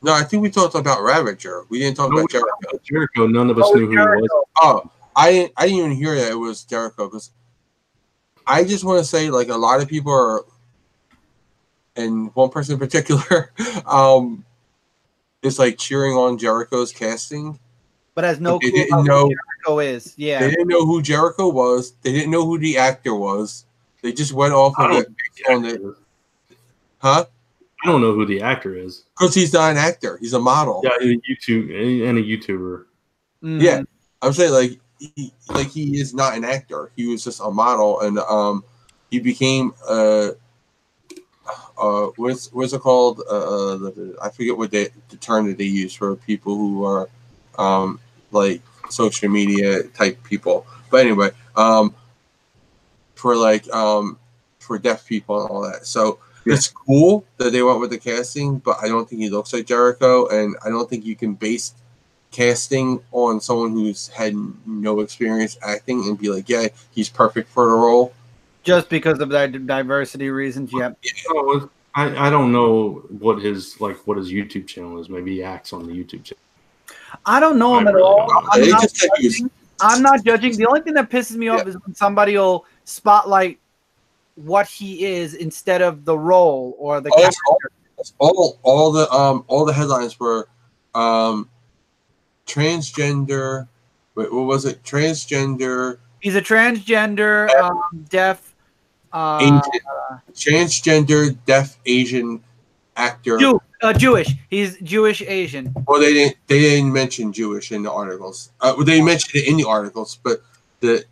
No, I think we talked about Ravager. We didn't talk about Jericho. Jericho, none of us knew who he was. Oh, I didn't even hear that it was Jericho, because I just want to say, like, a lot of people are, and one person in particular, is like cheering on Jericho's casting, but has no clue who Jericho is. Yeah, they didn't know who Jericho was. They didn't know who the actor was. They just went off of it on the. Huh? I don't know who the actor is. Because he's not an actor. He's a model. Yeah, a YouTuber. Yeah, I'm saying he is not an actor. He was just a model, and he became what's it called? I forget what the term that they use for people who are like social media type people. But anyway, for deaf people and all that. So. Yeah. It's cool that they went with the casting, but I don't think he looks like Jericho, and I don't think you can base casting on someone who's had no experience acting and be like, yeah, he's perfect for the role. Just because of that diversity reasons, yep. Yeah. I don't know what his YouTube channel is. Maybe he acts on the YouTube channel. I don't know him at all. I'm not judging. The only thing that pisses me off is when somebody will spotlight what he is instead of the role or the character. All the headlines were transgender. Wait, what was it? Transgender. He's a transgender, deaf, transgender, deaf Asian actor. Jewish. He's Jewish Asian. Well, they didn't mention Jewish in the articles. They mentioned it in the articles, but the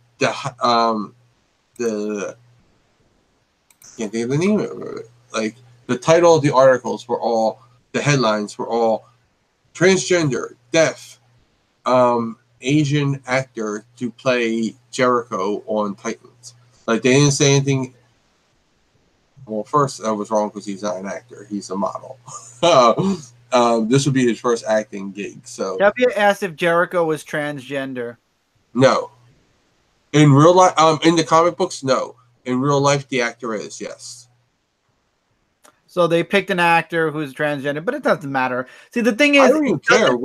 can't think of the name of it. Like, the title of the articles were all, the headlines were all transgender, deaf, Asian actor to play Jericho on Titans. Like, they didn't say anything. Well, first, I was wrong because he's not an actor. He's a model. This would be his first acting gig. So, W asked if Jericho was transgender. No. In real life, in the comic books, no. In real life, the actor is, yes. So they picked an actor who's transgender, but it doesn't matter. See, the thing is, I don't even care.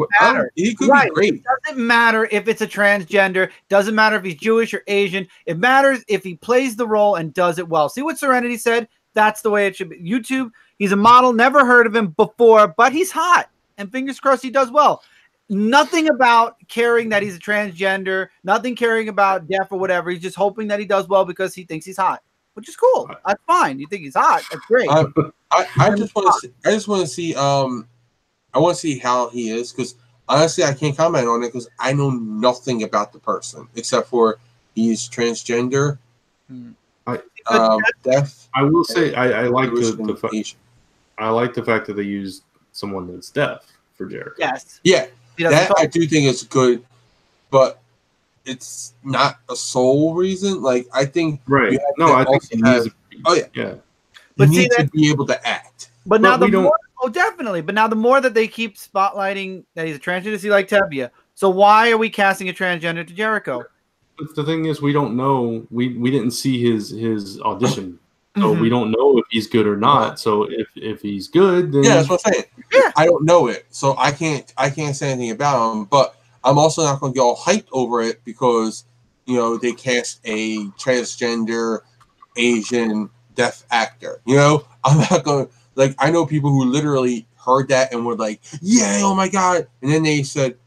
He could be great. It doesn't matter if it's a transgender. Doesn't matter if he's Jewish or Asian. It matters if he plays the role and does it well. See what Serenity said? That's the way it should be. YouTube, he's a model. Never heard of him before, but he's hot. And fingers crossed he does well. Nothing about caring that he's a transgender, nothing caring about deaf or whatever. He's just hoping that he does well because he thinks he's hot, which is cool. That's fine. You think he's hot? That's great. I just want to see. I want to see how he is, because honestly, I can't comment on it because I know nothing about the person except for he's transgender, deaf. I will say I like I like the fact that they used someone that's deaf for Jericho. Yes. Yeah. That I do think is good, but it's not a sole reason. Like, I think right. No, I think he needs but you need to be able to act. But now definitely. But now the more that they keep spotlighting that he's a transgender, see, like Tevye. So why are we casting a transgender to Jericho? But the thing is, we don't know. We didn't see his audition. So we don't know if he's good or not. So if he's good, then that's what I'm saying. Yeah. I don't know it, so I can't say anything about him. But I'm also not going to get all hyped over it because they cast a transgender Asian deaf actor. I'm not going to I know people who literally heard that and were like, "Yeah, oh my god!" And then they said,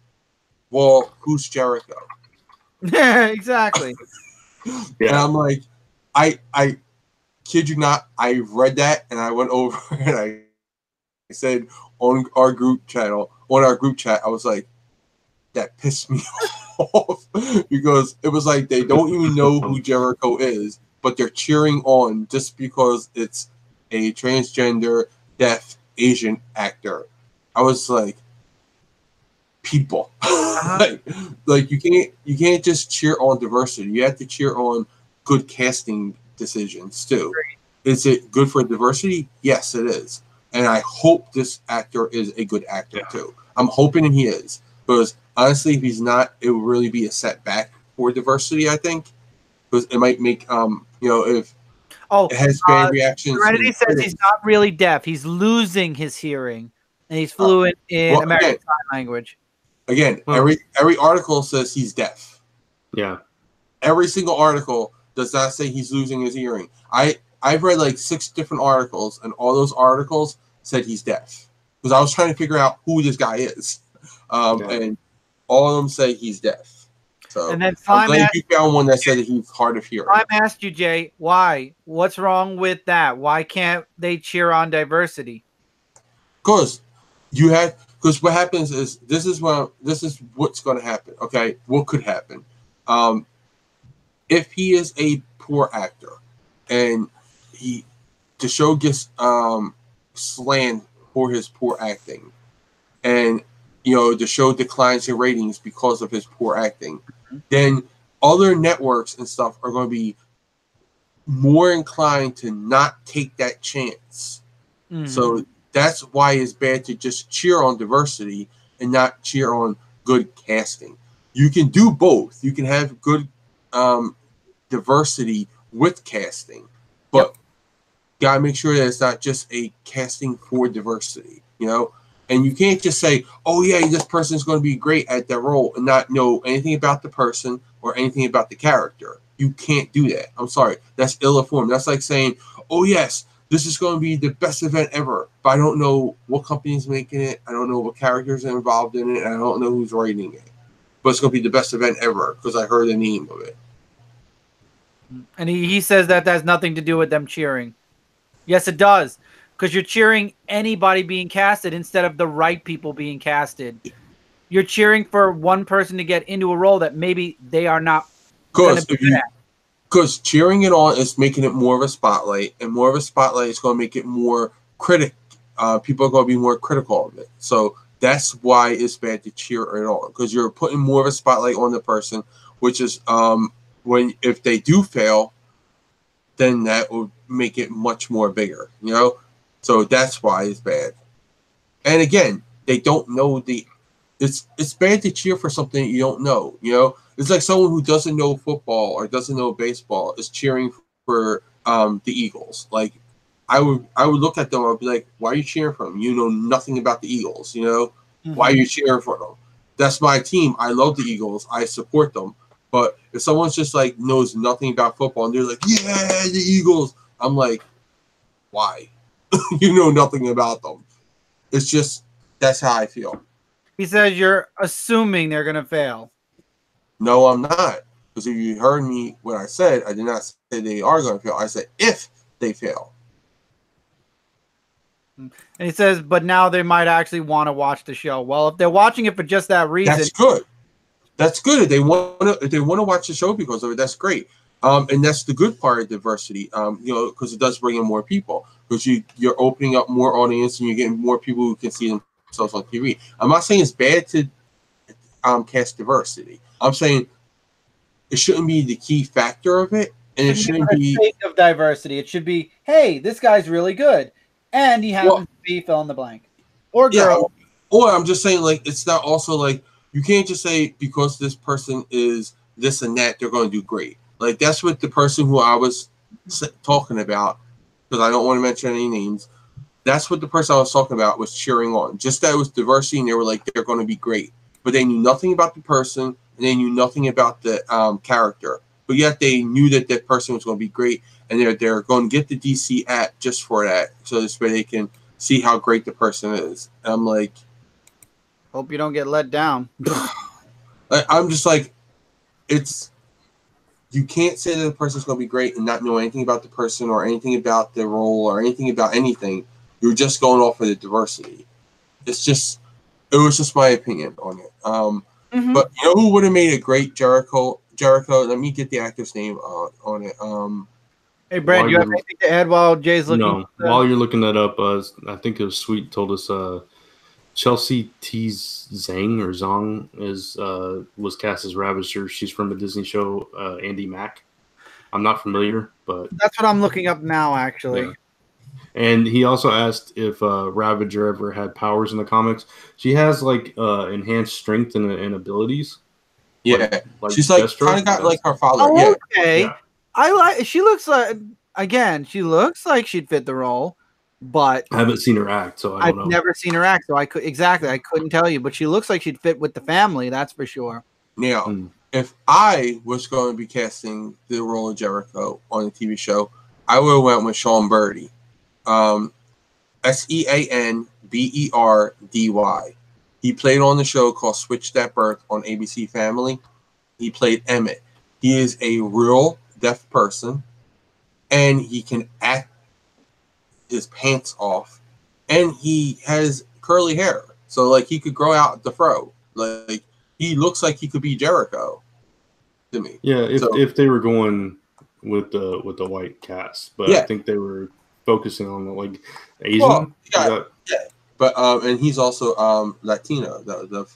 "Well, who's Jericho?" Yeah, exactly. And I'm like, I kid you not, I read that and I went over and I said on our group chat, I was like, that pissed me off because it was like they don't even know who Jericho is, but they're cheering on just because it's a transgender, deaf Asian actor. I was like, people, like you can't just cheer on diversity. You have to cheer on good casting decisions too. Is it good for diversity? Yes, it is. And I hope this actor is a good actor too. I'm hoping he is, because honestly, if he's not, it will really be a setback for diversity. I think, because it might make if it has bad reactions. Serenity says he's not really deaf; he's losing his hearing, and he's fluent in American Sign Language. Again, every article says he's deaf. Yeah, every single article does not say he's losing his hearing. I've read like 6 different articles, and all those articles said he's deaf. Because I was trying to figure out who this guy is, and all of them say he's deaf. So and then I'm glad you found one that said that he's hard of hearing. I asked you, Jay, why? What's wrong with that? Why can't they cheer on diversity? Because what happens is this is what's going to happen. Okay, what could happen? If he is a poor actor, and the show gets slammed for his poor acting, and the show declines in ratings because of his poor acting, then other networks and stuff are going to be more inclined to not take that chance. So that's why it's bad to just cheer on diversity and not cheer on good casting. You can do both. You can have good diversity with casting, but gotta make sure that it's not just a casting for diversity, and you can't just say, oh yeah, this person's going to be great at that role and not know anything about the person or anything about the character. You can't do that. I'm sorry, that's ill-informed. That's like saying, oh yes, this is going to be the best event ever, but I don't know what company's making it, I don't know what characters are involved in it, and I don't know who's writing it, but it's going to be the best event ever because I heard the name of it. And he says that has nothing to do with them cheering. Yes, it does. Because you're cheering anybody being casted instead of the right people being casted. You're cheering for one person to get into a role that maybe they are not going to be good at. Because cheering it on is making it more of a spotlight, and more of a spotlight is going to make it more people are going to be more critical of it. So that's why it's bad to cheer it on, because you're putting more of a spotlight on the person, which is if they do fail, then that will make it much more bigger, So that's why it's bad. And again, they don't know it's bad to cheer for something you don't know, It's like someone who doesn't know football or doesn't know baseball is cheering for the Eagles. Like I would look at them, I'd be like, why are you cheering for them? You know nothing about the Eagles, Why are you cheering for them? That's my team. I love the Eagles. I support them. But if someone's just like knows nothing about football and they're like, yeah, the Eagles, I'm like, why? You know nothing about them. It's just, that's how I feel. He says you're assuming they're going to fail. No, I'm not. Because if you heard me, what I said, I did not say they are going to fail. I said if they fail. And he says, but now they might actually want to watch the show. Well, if they're watching it for just that reason. That's good. That's good. If they want to watch the show because of it, that's great. And that's the good part of diversity, because it does bring in more people. Because you're opening up more audience and you're getting more people who can see themselves on TV. I'm not saying it's bad to cast diversity. I'm saying it shouldn't be the key factor of it, and it shouldn't be the sake of diversity. It should be, hey, this guy's really good, and he happens to be fill in the blank, or girl. Yeah, or I'm just saying, like, it's not also like you can't just say because this person is this and that they're going to do great. Like that's what the person who I was talking about, because I don't want to mention any names. That's what the person I was talking about was cheering on. Just that it was diversity, and they were like, they're going to be great. But they knew nothing about the person, and they knew nothing about the character. But yet they knew that that person was going to be great, and they're going to get the DC app just for that, so this way they can see how great the person is. And I'm like, hope you don't get let down. I'm just like, you can't say that the person's going to be great and not know anything about the person or anything about the role or anything about anything. You're just going off of the diversity. It was just my opinion on it. But you know who would have made a great Jericho? Let me get the actor's name on it. Hey, Brad, you have anything to add while Jay's looking? No, while you're looking that up, I think it was Sweet told us Chelsea T. Zhang was cast as Ravisher. She's from the Disney show Andy Mack. I'm not familiar, but that's what I'm looking up now, actually. Yeah. And he also asked if Ravager ever had powers in the comics. She has like enhanced strength and abilities. Yeah, like she's like Deathstroke. kind of got like her father. Oh, Yeah, okay. Yeah. I like. She looks like she looks like she'd fit the role, but I haven't seen her act, so I don't know. I've never seen her act, so I couldn't tell you. But she looks like she'd fit with the family. That's for sure. Now, if I was going to be casting the role of Jericho on a TV show, I would have went with Sean Birdie. Seanberdy. He played on the show called Switch That Birth on ABC Family. He played Emmett. He is a real deaf person, and he can act his pants off, and he has curly hair, so like he could grow out the fro. Like he looks like he could be Jericho to me. Yeah, if they were going with the white cast, but I think they were focusing on the like Asian. Well, but and he's also Latino. The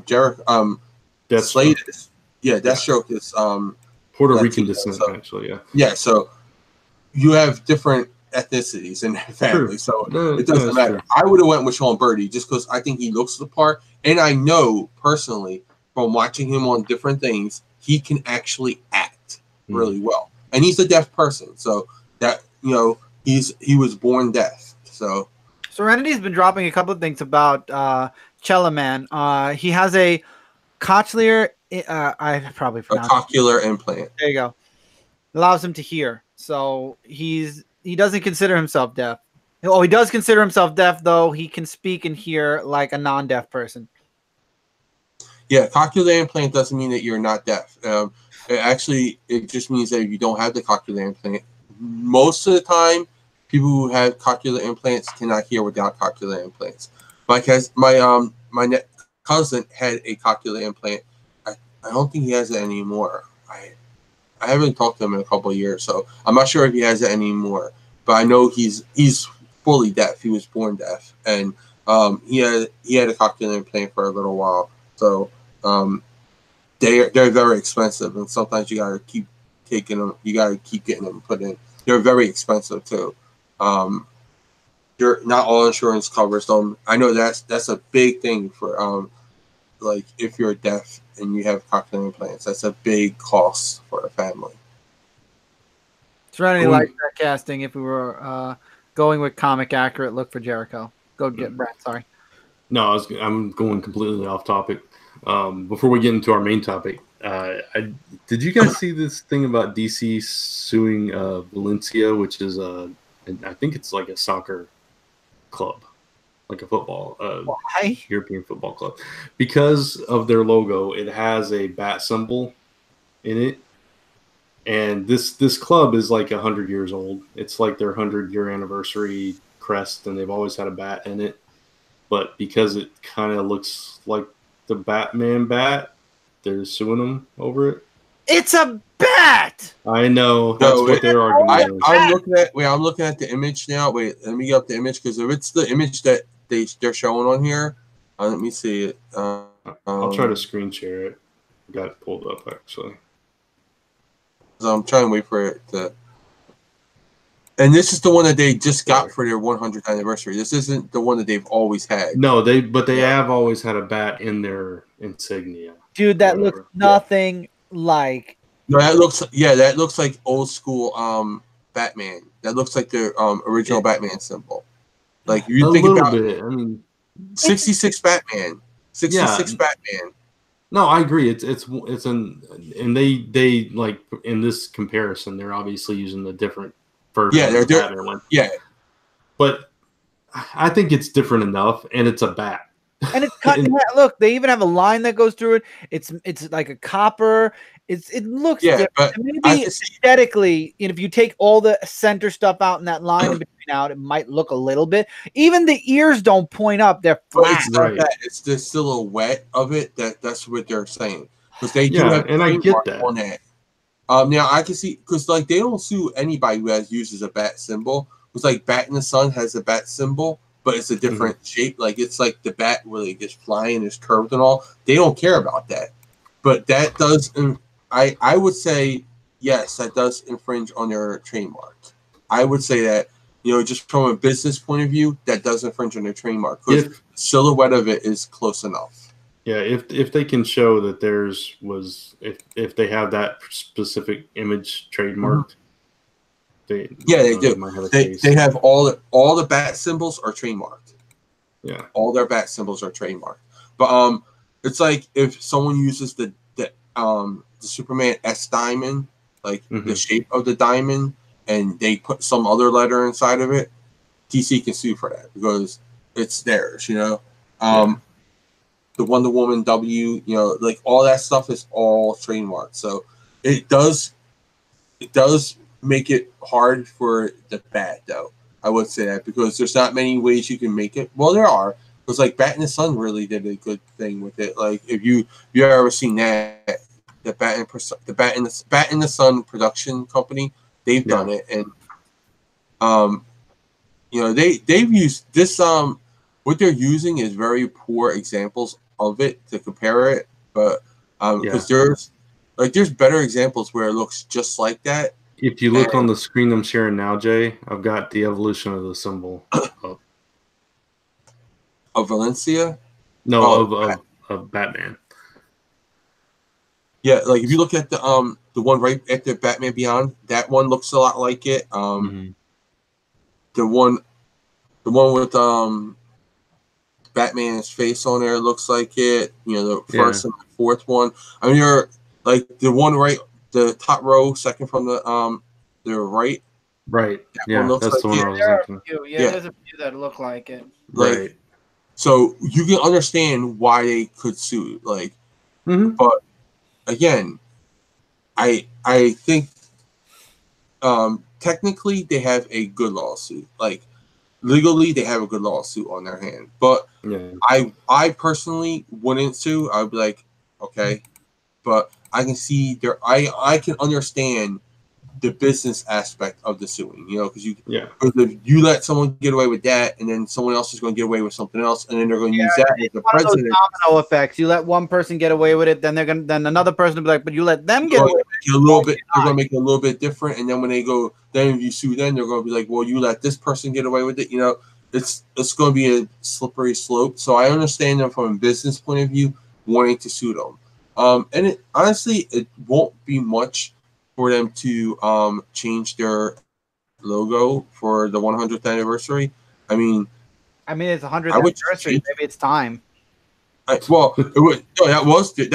Jericho Slade is Deathstroke is Puerto Latino, Rican descent, actually. Yeah, so you have different ethnicities in that family, so it doesn't matter. True. I would have went with Sean Birdie just because I think he looks the part, and I know personally from watching him on different things, he can actually act really well, and he's a deaf person, so that he was born deaf. So Serenity's been dropping a couple of things about Chellaman. He has a cochlear. I probably pronounced a cochlear implant. There you go. Allows him to hear. So he doesn't consider himself deaf. Oh, he does consider himself deaf, though. He can speak and hear like a non-deaf person. Yeah, cochlear implant doesn't mean that you're not deaf. It just means that if you don't have the cochlear implant, most of the time, people who have cochlear implants cannot hear without cochlear implants. My cousin had a cochlear implant. I don't think he has it anymore. I haven't talked to him in a couple of years, so I'm not sure if he has it anymore. But I know he's fully deaf. He was born deaf, and he had a cochlear implant for a little while. So they're very expensive, and sometimes you gotta keep taking them. You gotta keep getting them put in. They're very expensive too. Not all insurance covers them. I know that's a big thing for like if you're deaf and you have cochlear implants, that's a big cost for a family. Serenity likes that casting. If we were going with comic accurate look for Jericho, go get Brad. Sorry. No, I'm going completely off topic. Before we get into our main topic, did you guys see this thing about DC suing Valencia, which is I think it's like a soccer club, like a football, European football club, because of their logo. It has a bat symbol in it, and this club is like 100 years old. It's like their 100-year anniversary crest, and they've always had a bat in it. But because it kind of looks like the Batman bat, they're suing them over it. It's a bat. I know. That's what their argument is. I'm looking at the image now. Wait, let me get up the image, because if it's the image that they're showing on here, let me see it. I'll try to screen share it. I got it pulled up actually. I'm trying to wait for it to. And this is the one that they just got for their 100th anniversary. This isn't the one that they've always had. No, they have always had a bat in their insignia. Dude, that looks nothing like. No, that looks like old school Batman. That looks like the original Batman symbol. Like you think about it. I mean, 66 Batman. 66 Batman. No, I agree. It's and they like in this comparison, they're obviously using the different version. Yeah, they're different. One. Yeah, but I think it's different enough, and it's a bat. And it's cut in half. Look, they even have a line that goes through it. It's like a copper. It looks different. But maybe aesthetically, if you take all the center stuff out and that line in between out, it might look a little bit. Even the ears don't point up; they're flat. It's not that. It's the silhouette of it that's what they're saying, because they do have and I get that on that. Now I can see, because like they don't sue anybody who uses a bat symbol. Because like Bat in the Sun has a bat symbol, but it's a different shape. Like it's like the bat where it gets flying, is curved and all. They don't care about that. But that does, I would say, yes, that does infringe on their trademark. I would say that just from a business point of view, that does infringe on their trademark because the silhouette of it is close enough. Yeah, if they can show that theirs was if they have that specific image trademarked, they do. might have a they case. they have all the bat symbols are trademarked. Yeah, all their bat symbols are trademarked. But it's like if someone uses the Superman S diamond, like the shape of the diamond, and they put some other letter inside of it, DC can sue for that because it's theirs. The Wonder Woman W, like all that stuff is all trademarked. So it does make it hard for the bat, though. I would say that because there's not many ways you can make it. Well, there are. Because like Bat in the Sun really did a good thing with it. Like if you ever seen that, the Bat in the Sun production company, they've done it, and they've used this. What they're using is very poor examples of it to compare it, but because there's better examples where it looks just like that. If you look on the screen I'm sharing now, Jay, I've got the evolution of the symbol up. Of Valencia? No, of Batman. Yeah, like if you look at the one right after Batman Beyond, that one looks a lot like it. The one with Batman's face on there looks like it. The first and the fourth one. I mean, you're like the one right, the top row, second from the right. Right. Yeah, that's like the one I was thinking. There's a few that look like it. Right. So you can understand why they could sue. Like, but again, I think technically they have a good lawsuit. Like legally, they have a good lawsuit on their hand. But I personally wouldn't sue. I'd be like, okay, but I can see I can understand the business aspect of the suing, because if you let someone get away with that, and then someone else is going to get away with something else, and then they're going to use that as the precedent. Domino effects. You let one person get away with it, then then another person will be like, but you let them get away with it. They're going to make it a little bit different, and then when they go, then if you sue them, they're going to be like, well, you let this person get away with it. It's going to be a slippery slope. So I understand them from a business point of view wanting to sue them. And honestly, it won't be much for them to change their logo for the 100th anniversary. I mean, it's 100th anniversary. Maybe it's time. That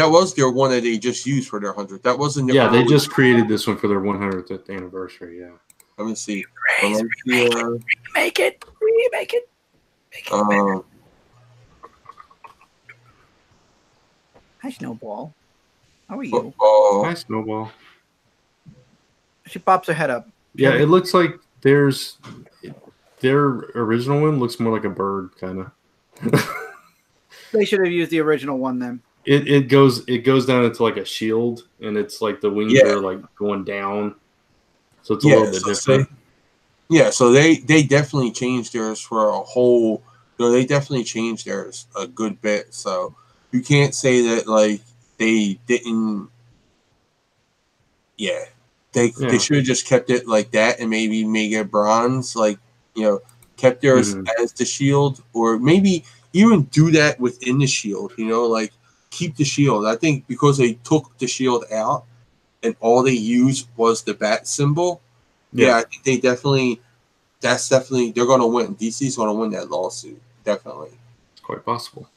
was their one that they just used for their 100th. That wasn't. They just created this one for their 100th anniversary. Yeah. Let me see. Remake it. Hi, Snowball. How are you? Hi, Snowball. She pops her head up. Yeah, it looks like their original one looks more like a bird, kind of. They should have used the original one then. It goes down into like a shield, and it's like the wings are like going down, so it's a little bit different. So they definitely changed theirs for a whole. They definitely changed theirs a good bit. So you can't say that like they didn't. Yeah. They should have just kept it like that and maybe make it bronze, like, kept theirs as the shield, or maybe even do that within the shield, like keep the shield. I think because they took the shield out and all they used was the bat symbol, I think they're going to win. DC's going to win that lawsuit, definitely. It's quite possible.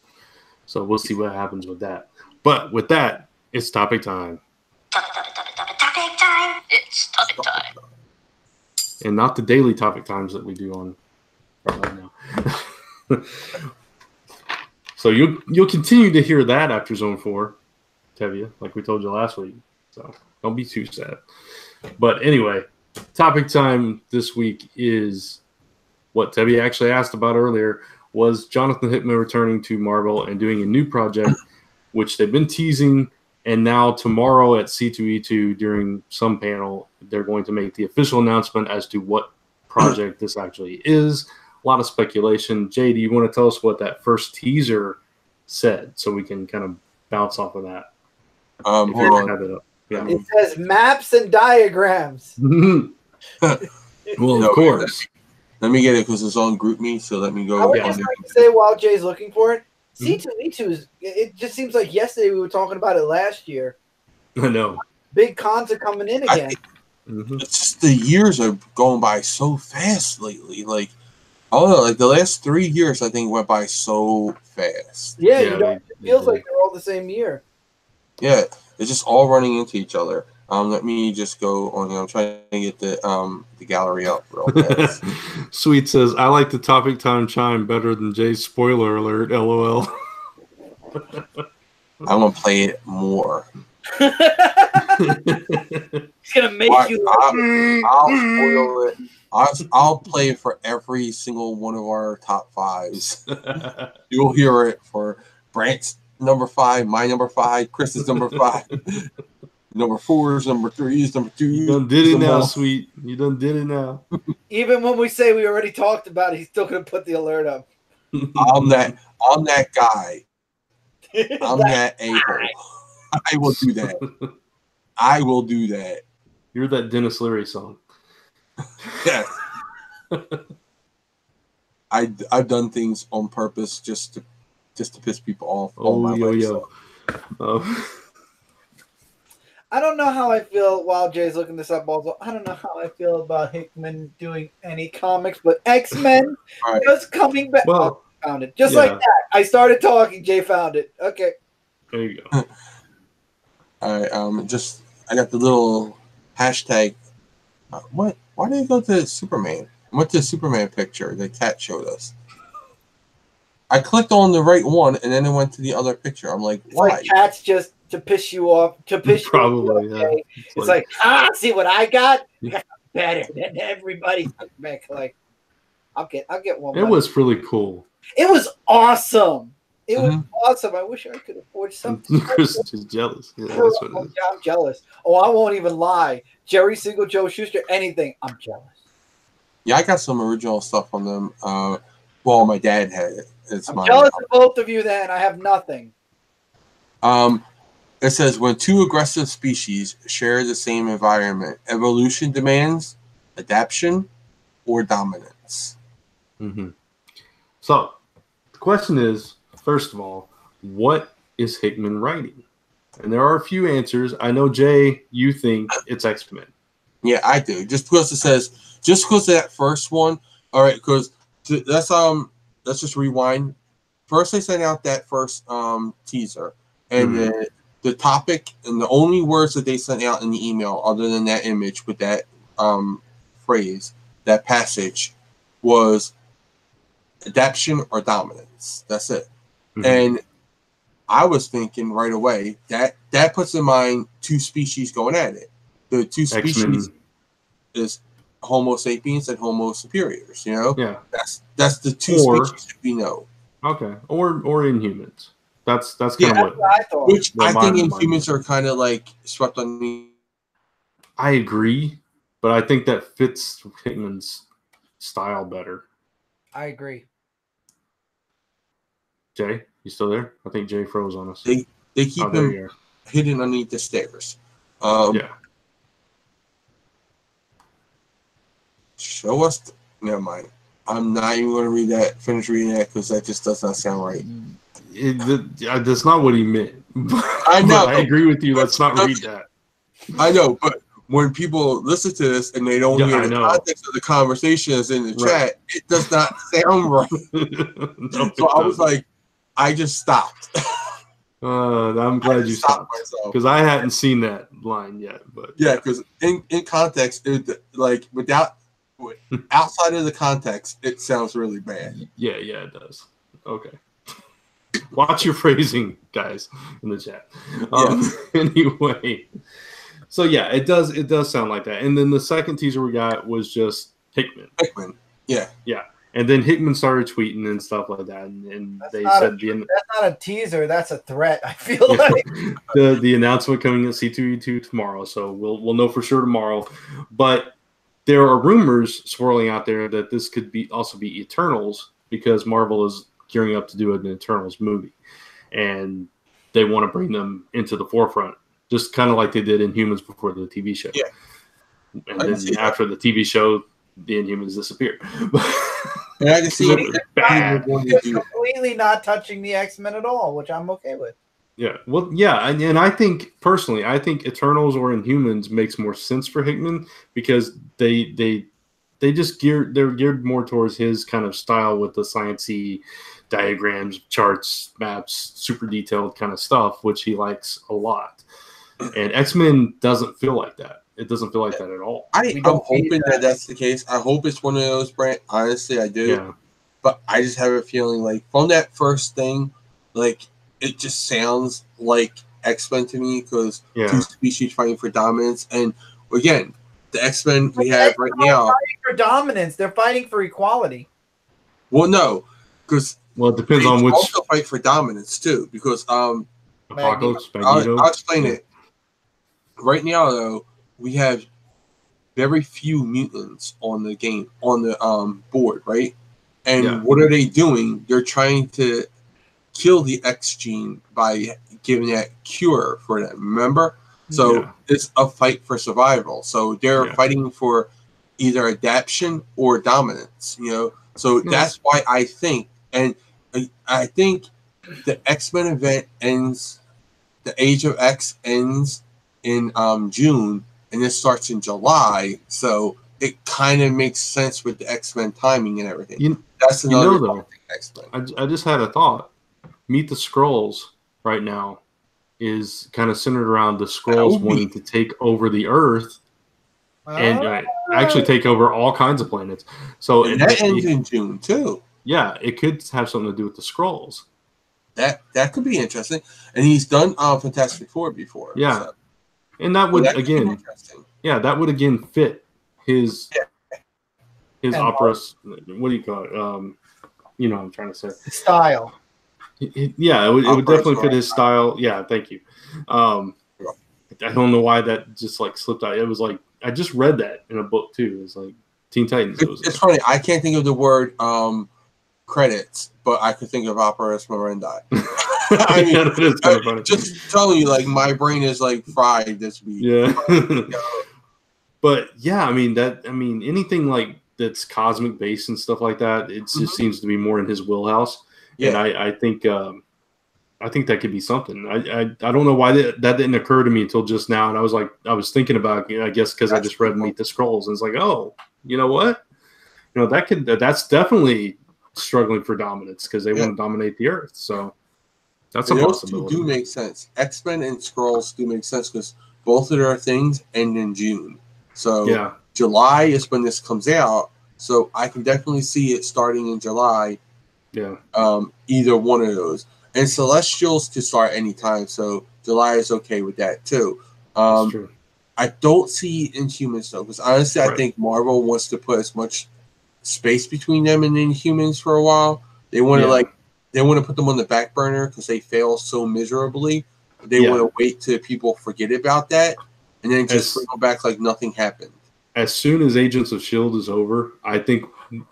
So we'll see what happens with that. But with that, it's topic time. Topic time. It's topic time. And not the daily topic times that we do on right now. So you'll continue to hear that after Zone 4, Tevya, like we told you last week. So don't be too sad. But anyway, topic time this week is what Tevya actually asked about earlier, was Jonathan Hickman returning to Marvel and doing a new project, which they've been teasing. And now tomorrow at C2E2 during some panel, they're going to make the official announcement as to what project this actually is. A lot of speculation. Jay, do you want to tell us what that first teaser said so we can kind of bounce off of that? Hold on. It says maps and diagrams. Well, of course. Let me get it because it's on GroupMe. So let me go. I would just like to say while Jay's looking for it, C2E2 is. It just seems like yesterday we were talking about it last year. I know. Big cons are coming in again. It's just the years are going by so fast lately. Like, I don't know, like the last 3 years, I think went by so fast. Yeah, it feels like they're all the same year. Yeah, it's just all running into each other. Let me just go on. I'm trying to get the gallery up real fast. Sweet says, I like the topic time chime better than Jay's spoiler alert. LOL. I'm gonna play it more. It's gonna make you. I'll spoil it. I'll play it for every single one of our top fives. You'll hear it for Brant's number 5, my number 5, Chris's number 5, number 4s, number 3s, number 2s. You done did it now, Sweet. You done did it now. Even when we say we already talked about it, he's still gonna put the alert up. I'm that guy. I'm that able. I will do that. I will do that. You're that Dennis Leary song. Yes. I've done things on purpose just to piss people off. I don't know how I feel while Jay's looking this up also. I don't know how I feel about Hickman doing any comics, but X-Men just coming back. Well, found it. Just like that. I started talking, Jay found it. Okay. There you go. All right, I got the little hashtag. What? Why did I go to Superman? I went to the Superman picture that Kat showed us. I clicked on the right one, and then I went to the other picture. I'm like, why? Like Kat's just to piss you off. Probably, you off, yeah. It's like, see what I got? I got better than everybody. Like, I'll get one. It was really cool. It was awesome. It was awesome. I wish I could afford something. Chris is just jealous. Yeah, that's what it is. I'm jealous. Oh, I won't even lie. Jerry Siegel, Joe Shuster, anything. I'm jealous. Yeah, I got some original stuff on them. Well, my dad had it. I'm jealous of both of you then. I have nothing. It says, when two aggressive species share the same environment, evolution demands adaptation or dominance. So, the question is, first of all, what is Hickman writing? And there are a few answers. I know, Jay, you think it's X-Men. Yeah, I do. Just because it says, just because of that first one. All right, because let's just rewind. First, they sent out that first teaser, and the topic and the only words that they sent out in the email, other than that image with that phrase, that passage, was adaptation or dominance. That's it. And I was thinking right away that puts in mind two species going at it. The two species X-Men. is Homo sapiens and Homo superiors. You know, Yeah. That's the two species that we know. Okay, or Inhumans. That's kind of what I thought. Which I think Inhumans are kind of like swept underneath. I agree, but I think that fits Hickman's style better. I agree. Jay, you still there? I think Jay froze on us. They keep him hidden underneath the stairs. Yeah. Show us. Never mind. I'm not even going to read that. Finish reading that because that just does not sound right. That's not what he meant. I know. I agree with you. Let's not read that. I know, but when people listen to this and they don't hear the context of the conversations in the chat, it does not sound right. So I was like, I just stopped. I'm glad you stopped because I hadn't seen that line yet. But yeah, because in context, like outside of the context, it sounds really bad. Yeah, it does. Okay. Watch your phrasing, guys, in the chat. Anyway, so yeah, it does sound like that. And then the second teaser we got was just Hickman. Yeah. And then Hickman started tweeting and stuff like that, and they said that's not a teaser, that's a threat. I feel like the announcement coming at C2E2 tomorrow, so we'll know for sure tomorrow. But there are rumors swirling out there that this could also be Eternals because Marvel is gearing up to do an Eternals movie, and they want to bring them into the forefront, just kind of like they did in Humans before the TV show. Yeah. And then after the TV show, the Inhumans disappear. And I can see It's bad. It's completely not touching the X-Men at all, which I'm okay with. Yeah, well, yeah, and I think personally, I think Eternals or Inhumans makes more sense for Hickman because they're geared more towards his kind of style with the sciencey diagrams, charts, maps, super detailed kind of stuff, which he likes a lot. And X-Men doesn't feel like that. It doesn't feel like that at all. I'm hoping that that's the case. I hope it's one of those brands. Honestly, I do. Yeah. But I just have a feeling like from that first thing, like it just sounds like X-Men to me because two species fighting for dominance. And again, the X-Men we have right now fighting for dominance. They're fighting for equality. Well, no, because it depends on which. Also fight for dominance too, because Apocalypse, I'll explain it. Right now, though, we have very few mutants on the game on the board, right? And what are they doing? They're trying to kill the X gene by giving that cure for them. Remember? So it's a fight for survival. So they're fighting for either adaptation or dominance. You know, so that's why I think, and I think the X-Men event ends. The Age of X ends in June, and it starts in July. So it kind of makes sense with the X-Men timing and everything. That's another thing. X-Men. I just had a thought. Meet the Skrulls right now is kind of centered around the Skrulls wanting to take over the Earth and actually take over all kinds of planets. So that ends in June too. Yeah, it could have something to do with the Skrulls. That could be interesting. And he's done Fantastic Four before. Yeah. So. And that would that would again fit his opera. What do you call it? You know what I'm trying to say. Style. It would definitely fit his style. Yeah, thank you. I don't know why that just like slipped out. It was like I just read that in a book too. It's like Teen Titans. It's funny. I can't think of the word credits, but I could think of Operas Mirandi. I mean, that is kind of funny. Just telling you, like my brain is like fried this week. Yeah. But yeah, I mean anything like that's cosmic based and stuff like that, it just seems to be more in his wheelhouse. Yeah. And I think that could be something. I don't know why that didn't occur to me until just now. And I was thinking about it, I guess because I just read Meet the Skrulls and it's like, oh, you know what? You know, that's definitely struggling for dominance because they want to dominate the Earth. So that's a possibility. Do make sense. X-Men and Skrulls do make sense because both of their things end in June. So July is when this comes out. So I can definitely see it starting in July. Yeah. Either one of those. And Celestials could start anytime, so July is okay with that too. That's true. I don't see Inhumans though, because honestly, I think Marvel wants to put as much space between them and Inhumans for a while. They want to put them on the back burner because they fail so miserably. They want to wait till people forget about that and then just bring them back like nothing happened. As soon as Agents of S.H.I.E.L.D. is over, I think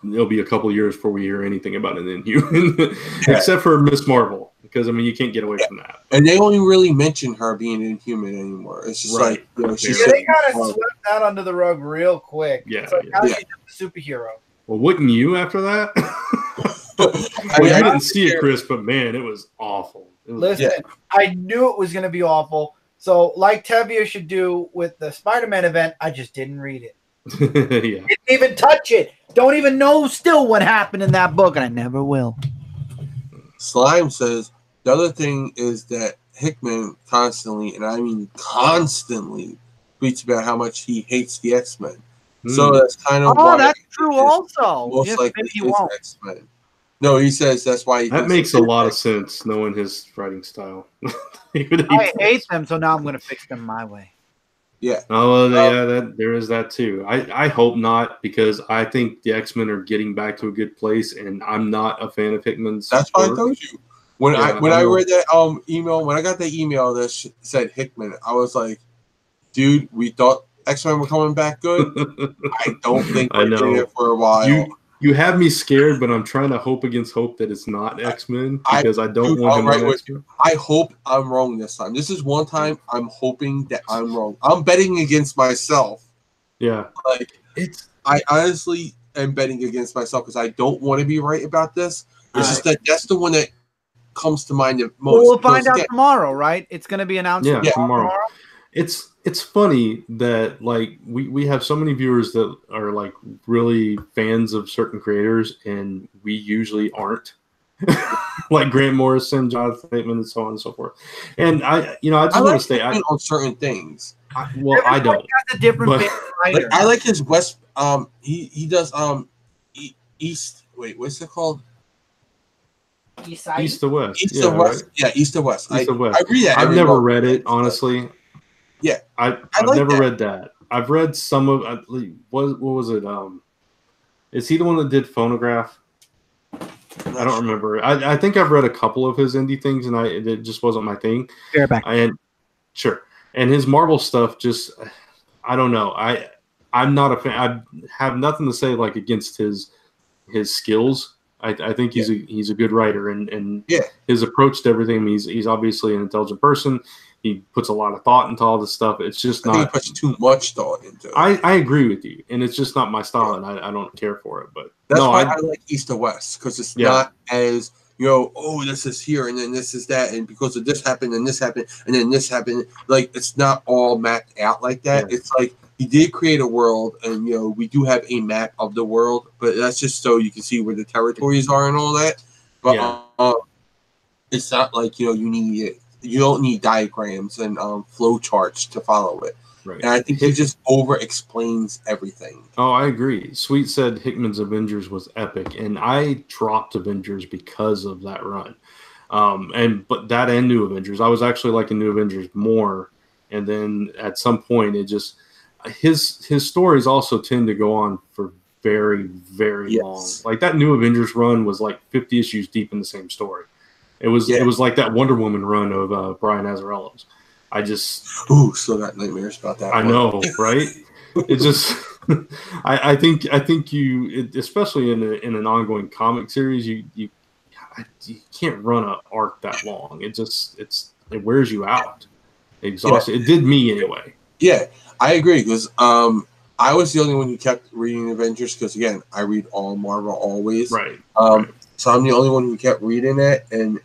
it'll be a couple years before we hear anything about an Inhuman, except for Miss Marvel, because I mean you can't get away from that. And they only really mention her being Inhuman anymore. It's just like they kind of swept that under the rug real quick. Yeah, it's like, how she's a superhero. Well, wouldn't you after that? I didn't see it, Chris, but man, it was awful. Listen, I knew it was going to be awful. So, like Tevye should do with the Spider-Man event, I just didn't read it. Didn't even touch it. Don't even know still what happened in that book, and I never will. Slime says the other thing is that Hickman constantly, and I mean constantly, tweets about how much he hates the X-Men. So that's kind of why that's true. Also, most likely he won't. X-Men. No, he says that's why. That makes a lot of sense, knowing his writing style. I hate them, so now I'm going to fix them my way. Yeah. Oh, there is that too. I hope not, because I think the X-Men are getting back to a good place, and I'm not a fan of Hickman's. That's why I told you when I read that email, when I got that email that said Hickman, I was like, dude, we thought X-Men were coming back good. I don't think we're getting it for a while. You have me scared, but I'm trying to hope against hope that it's not X-Men because I don't want him on X-Men. I hope I'm wrong this time. This is one time I'm hoping that I'm wrong. I'm betting against myself. Yeah. Like I honestly am betting against myself because I don't want to be right about this. It's just that that's the one that comes to mind the most. Well, we'll find out tomorrow, right? It's going to be announced tomorrow. It's funny that like we have so many viewers that are like really fans of certain creators, and we usually aren't. Like Grant Morrison, Jonathan Hickman, and so on and so forth. And I just want to stay on certain things. I don't. A different like, I like his West. He does East. Wait, what's it called? East to West. East to West. Right? Yeah, East to West. East to West. I read that. I've never read it, honestly. Yeah, I've never read that. I've read some of. What was it? Is he the one that did Phonograph? I don't remember. I think I've read a couple of his indie things, and it just wasn't my thing. Sure. And his Marvel stuff, just I don't know. I'm not a fan. I have nothing to say like against his skills. I think he's a good writer, and his approach to everything. He's obviously an intelligent person. He puts a lot of thought into all this stuff. It's just I think he puts too much thought into it. I agree with you, and it's just not my style, and I don't care for it. But that's why I like East to West, because it's not as this is here and then this is that, and because of this happened and this happened and then this happened. Like it's not all mapped out like that. Yeah. It's like he did create a world, and we do have a map of the world, but that's just so you can see where the territories are and all that. But it's not like you don't need diagrams and flow charts to follow it. Right. And I think he just over explains everything. Oh, I agree. Sweet said Hickman's Avengers was epic, and I dropped Avengers because of that run. But that and New Avengers, I was actually liking New Avengers more. And then at some point, it just his stories also tend to go on for very, very long. Like that New Avengers run was like 50 issues deep in the same story. It was like that Wonder Woman run of Brian Azzarello's. I just still got nightmares about that. I know, right? It just I think you, especially in an ongoing comic series, you can't run an arc that long. It wears you out. Exhausted. It did me anyway. Yeah, I agree because I was the only one who kept reading Avengers because again I read all Marvel always. Right. So I'm the only one who kept reading it, and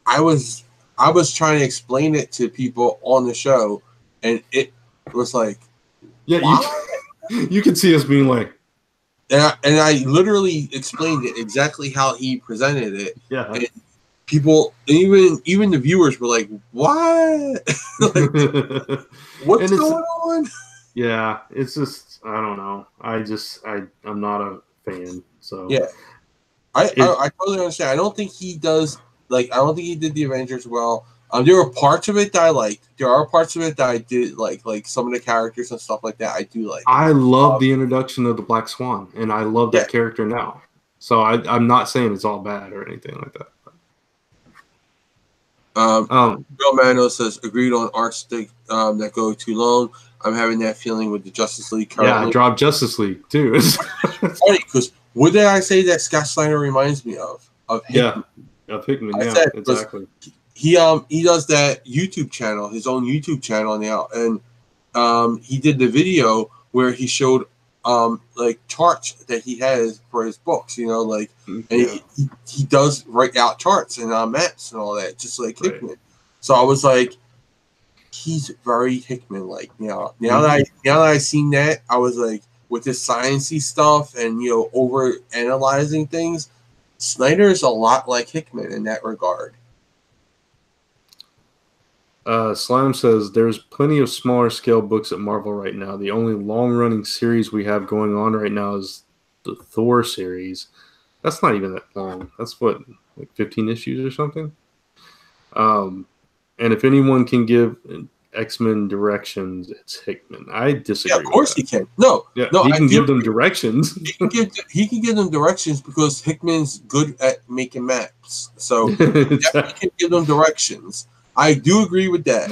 I was trying to explain it to people on the show, and it was like, you can see us being like, and I literally explained it exactly how he presented it. Yeah. And people, even the viewers were like, "What? Like, what's going on?" Yeah, it's just I don't know. I'm not a fan. So yeah, I totally understand. I don't think he does. Like, I don't think he did the Avengers well. There were parts of it that I liked. There are parts of it that I did like some of the characters and stuff like that. I do like. I love the introduction of the Black Swan, and I love that character now. So I'm not saying it's all bad or anything like that. Bill Mano says agreed on arcs that go too long. I'm having that feeling with the Justice League currently. Yeah, I dropped Justice League too. It's funny because what did I say that Scott Snyder reminds me of? Of Hickman. Of Hickman, exactly. He does that YouTube channel, his own YouTube channel now, and he did the video where he showed like charts that he has for his books, and he does write out charts and maps and all that, just like Hickman. So I was like, he's very Hickman-like now. Now that I seen that, I was like, with this sciencey stuff and over analyzing things, Snyder is a lot like Hickman in that regard. Slime says there's plenty of smaller scale books at Marvel right now. The only long running series we have going on right now is the Thor series. That's not even that long. That's like 15 issues or something. And if anyone can give X-Men directions, it's Hickman. I disagree. Yeah, of course he can. No, he can give them directions. He can give them directions because Hickman's good at making maps. So he can give them directions. I do agree with that.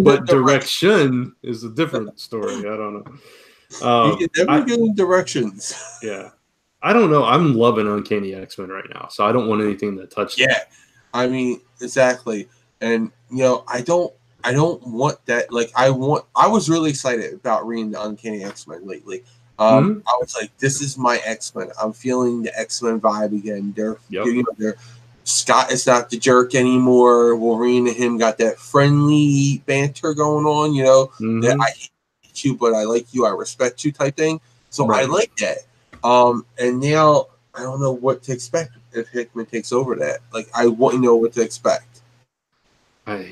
But direction is a different story. I don't know. You can never give them directions. Yeah. I don't know. I'm loving Uncanny X-Men right now, so I don't want anything that touches it. I mean, exactly. And, I don't want that. Like, I was really excited about reading the Uncanny X-Men lately. I was like, this is my X-Men. I'm feeling the X-Men vibe again. They're Scott is not the jerk anymore. Wolverine and him got that friendly banter going on, that I hate you, but I like you, I respect you type thing. So I like that. And now I don't know what to expect if Hickman takes over that. Like, I want to know what to expect. I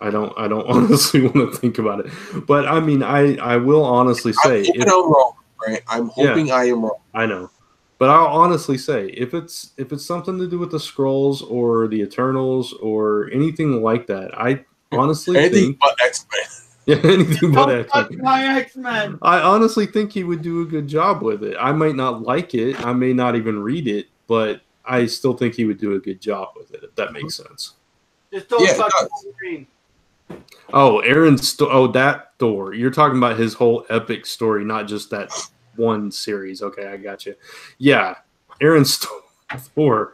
don't honestly want to think about it. But I mean, I will honestly say I'm wrong, right? I'm hoping I am wrong. I know. But I'll honestly say, if it's something to do with the Skrulls or the Eternals or anything like that, I honestly think but X-Men. Yeah, anything but X-Men. My X-Men. I honestly think he would do a good job with it. I might not like it. I may not even read it, but I still think he would do a good job with it, if that makes sense. Just don't touch Wolverine. Oh, that Thor. You're talking about his whole epic story, not just that one series. Okay, I got you. Yeah, Aaron's Thor.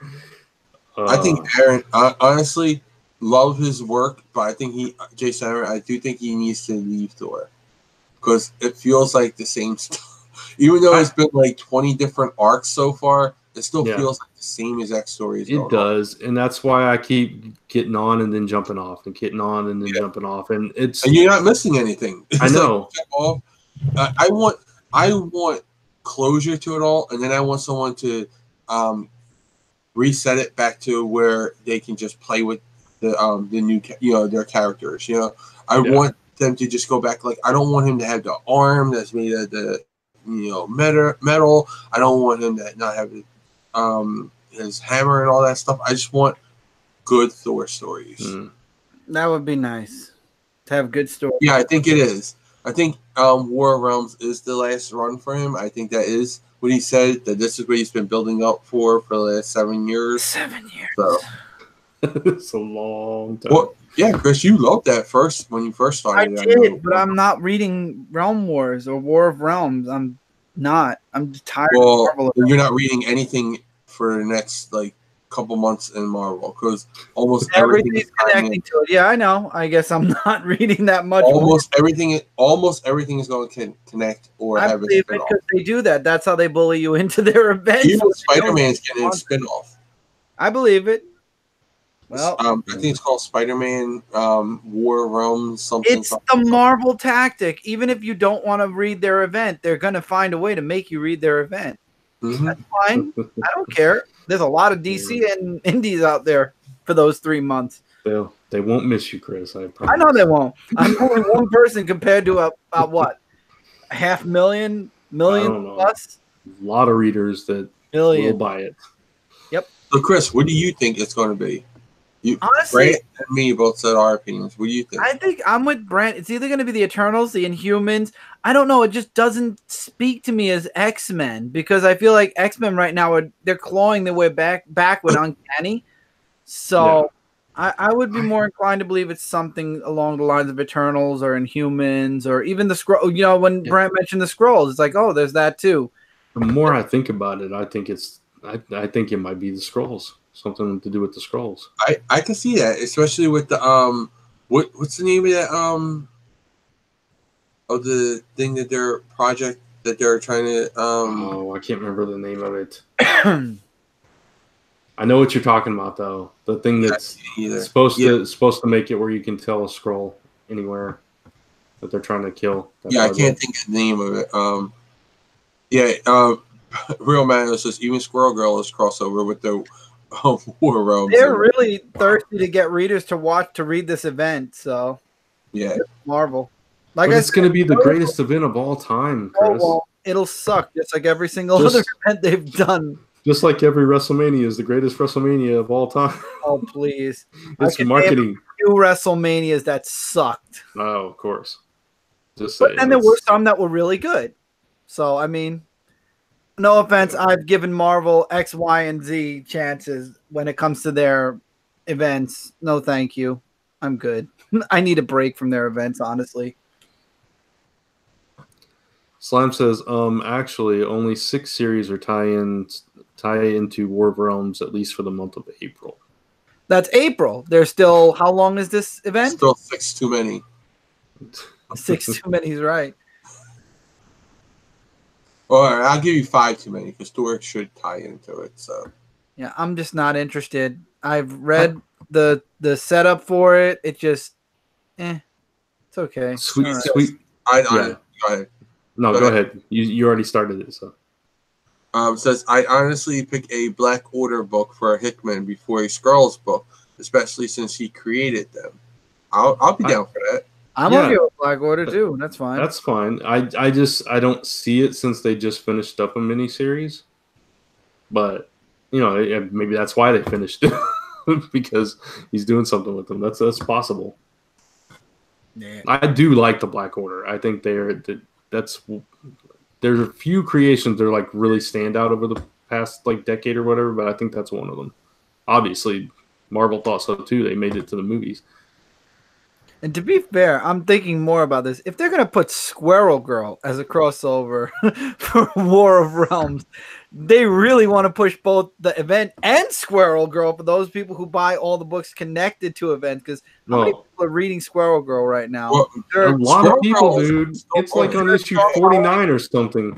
I think Aaron, honestly, love his work, but I think Jason Aaron, I do think he needs to leave Thor because it feels like the same stuff. Even though it's been like 20 different arcs so far, it still feels like the same exact stories. It does, and that's why I keep getting on and then jumping off, and getting on and then jumping off, and you're not missing anything. I know. I want closure to it all, and then I want someone to reset it back to where they can just play with the new their characters. I want them to just go back. Like, I don't want him to have the arm that's made of the metal. I don't want him to not have his hammer and all that stuff. I just want good Thor stories. That would be nice to have good stories. Yeah, I think it is. I think War of Realms is the last run for him. I think that is what he said, that this is what he's been building up for the last 7 years. 7 years. So. It's a long time. Well, yeah, Chris, you loved that when you first started. I did, but I'm not reading Realm Wars or War of Realms. I'm not. I'm tired of Marvel. You're not reading anything for the next couple months in Marvel because almost everything is connecting to it. Yeah, I know. I guess I'm not reading that much. Almost everything is going to connect or have a spin-off. Because they do that. That's how they bully you into their events. Even Spider-Man's getting a spin-off. I believe it. Well, I think it's called Spider-Man War of Realms something. It's the Marvel tactic. Even if you don't want to read their event, they're going to find a way to make you read their event. That's fine. I don't care. There's a lot of DC and indies out there for those 3 months. They won't miss you, Chris. I promise. I know they won't. I'm only one person compared to what? 500,000 plus? A lot of readers that will buy it. Yep. So, Chris, what do you think it's going to be? Honestly, Brant and me both said our opinions. What do you think? I think I'm with Brant. It's either going to be the Eternals, the Inhumans. I don't know. It just doesn't speak to me as X-Men because I feel like X-Men right now they're clawing their way back with Uncanny. So I would be more inclined to believe it's something along the lines of Eternals or Inhumans or even the Skrull. When Brant mentioned the Skrulls, it's like, oh, there's that too. The more I think about it, I think it might be the Skrulls. Something to do with the Skrulls. I can see that, especially with the what's the name of that of the thing that their project that they're trying to I can't remember the name of it. I know what you're talking about though. The thing that's supposed to make it where you can tell a Skrull anywhere that they're trying to kill. I can't think of the name of it. Real Man says even Squirrel Girl is crossover with the War Realms. They're really thirsty to get readers to read this event. So Marvel. It's going to be the greatest event of all time, Chris. Oh, well, it'll suck just like every single other event they've done. Just like every WrestleMania is the greatest WrestleMania of all time. Oh, please. It's marketing. Few WrestleManias that sucked. Oh, of course. But then there were some that were really good. So, I mean, no offense. I've given Marvel X, Y, and Z chances when it comes to their events. No, thank you. I'm good. I need a break from their events, honestly. Slime says, actually, only 6 series are tie into War of Realms, at least for the month of April. That's April. There's still, how long is this event? Still 6 too many. 6 too many is right. Or I'll give you 5 too many because Thor should tie into it. So Yeah, I'm just not interested. I've read the setup for it. It just, it's okay. Sweet, All right. sweet. I Yeah. go ahead. No, go ahead. You already started it, so. Says I honestly pick a Black Order book for a Hickman before a Skrulls book, especially since he created them. I'll be down for that. I'm okay with Black Order too. That's fine. That's fine. I don't see it since they just finished up a miniseries, but you know maybe that's why they finished it because he's doing something with them. That's possible. Yeah. I do like the Black Order. I think there's a few creations that are like really stand out over the past like decade or whatever, but I think that's one of them. Obviously, Marvel thought so too. They made it to the movies. And to be fair, I'm thinking more about this. If they're going to put Squirrel Girl as a crossover for War of Realms, they really want to push both the event and Squirrel Girl for those people who buy all the books connected to events. Because how many people are reading Squirrel Girl right now? Well, a lot of people, dude. It's like on issue 49 or something.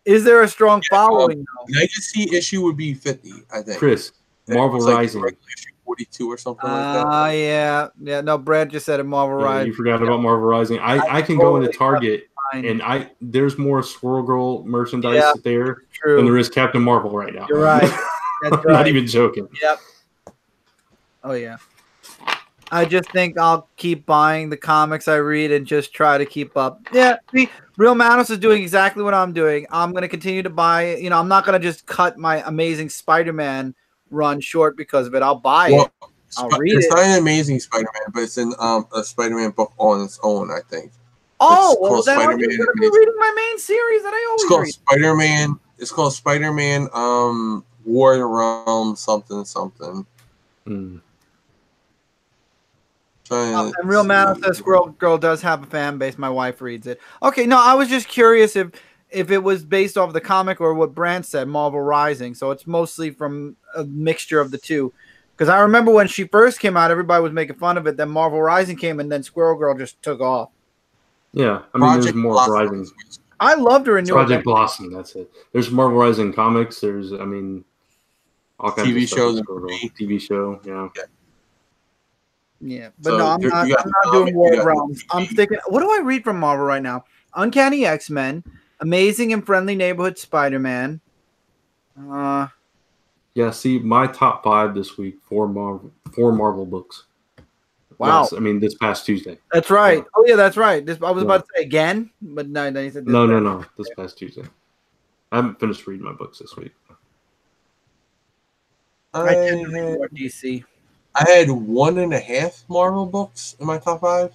Is there a strong following? Legacy issue would be 50, I think. Chris, Marvel Rising. Like issue 42 or something like that. Yeah. No, Brad just said it. Marvel Rising. You forgot about Marvel Rising. I can go into Target and there's more Squirrel Girl merchandise there than there is Captain Marvel right now. You're right. That's right. Not even joking. Yep. Oh yeah. I just think I'll keep buying the comics I read and just try to keep up. Yeah, see, Real Manos is doing exactly what I'm doing. I'm going to continue to buy. You know, I'm not going to just cut my Amazing Spider-Man run short because of it. I'll buy it. I'll read it. It's not an Amazing Spider-Man, but it's in a Spider-Man book on its own, I think. Oh, well, then I'm going to be reading my main series that I always read. Spider-Man. It's called Spider-Man War of the Realms something. And Real Man says Squirrel Girl does have a fan base. My wife reads it. Okay, no, I was just curious if it was based off the comic or what Brand said, Marvel Rising. So it's mostly from a mixture of the two. Because I remember when she first came out, everybody was making fun of it. Then Marvel Rising came, and then Squirrel Girl just took off. Yeah, I mean, there's more Rising. I loved her in Project Blossom. That's it. There's Marvel Rising comics. There's, I mean, all kinds TV of shows. TV show, yeah. Yeah, but so no, I'm not doing War of Realms. I'm thinking, what do I read from Marvel right now? Uncanny X-Men, Amazing and Friendly Neighborhood Spider-Man. Yeah, see, my top 5 this week, four Marvel books. Wow. Yes, I mean, this past Tuesday. That's right. Oh, yeah, that's right. I was about to say again, but no, you said this. No. This past Tuesday. I haven't finished reading my books this week. I tend to read more DC. I had 1.5 Marvel books in my top 5.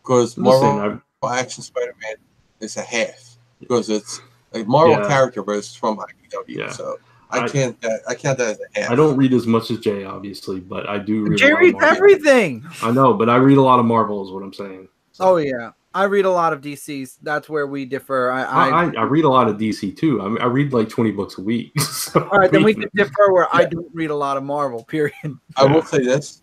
Because Marvel Action Spider-Man is a half. Because it's a Marvel character, but it's from IDW. Yeah. So I count that as a half. I don't read as much as Jay, obviously, but I do read Jay reads everything. I know, but I read a lot of Marvel is what I'm saying. So. Oh, yeah. I read a lot of DCs. That's where we differ. I read a lot of DC too. I read like 20 books a week. So all right, then we can differ where I don't read a lot of Marvel, period. I will say this.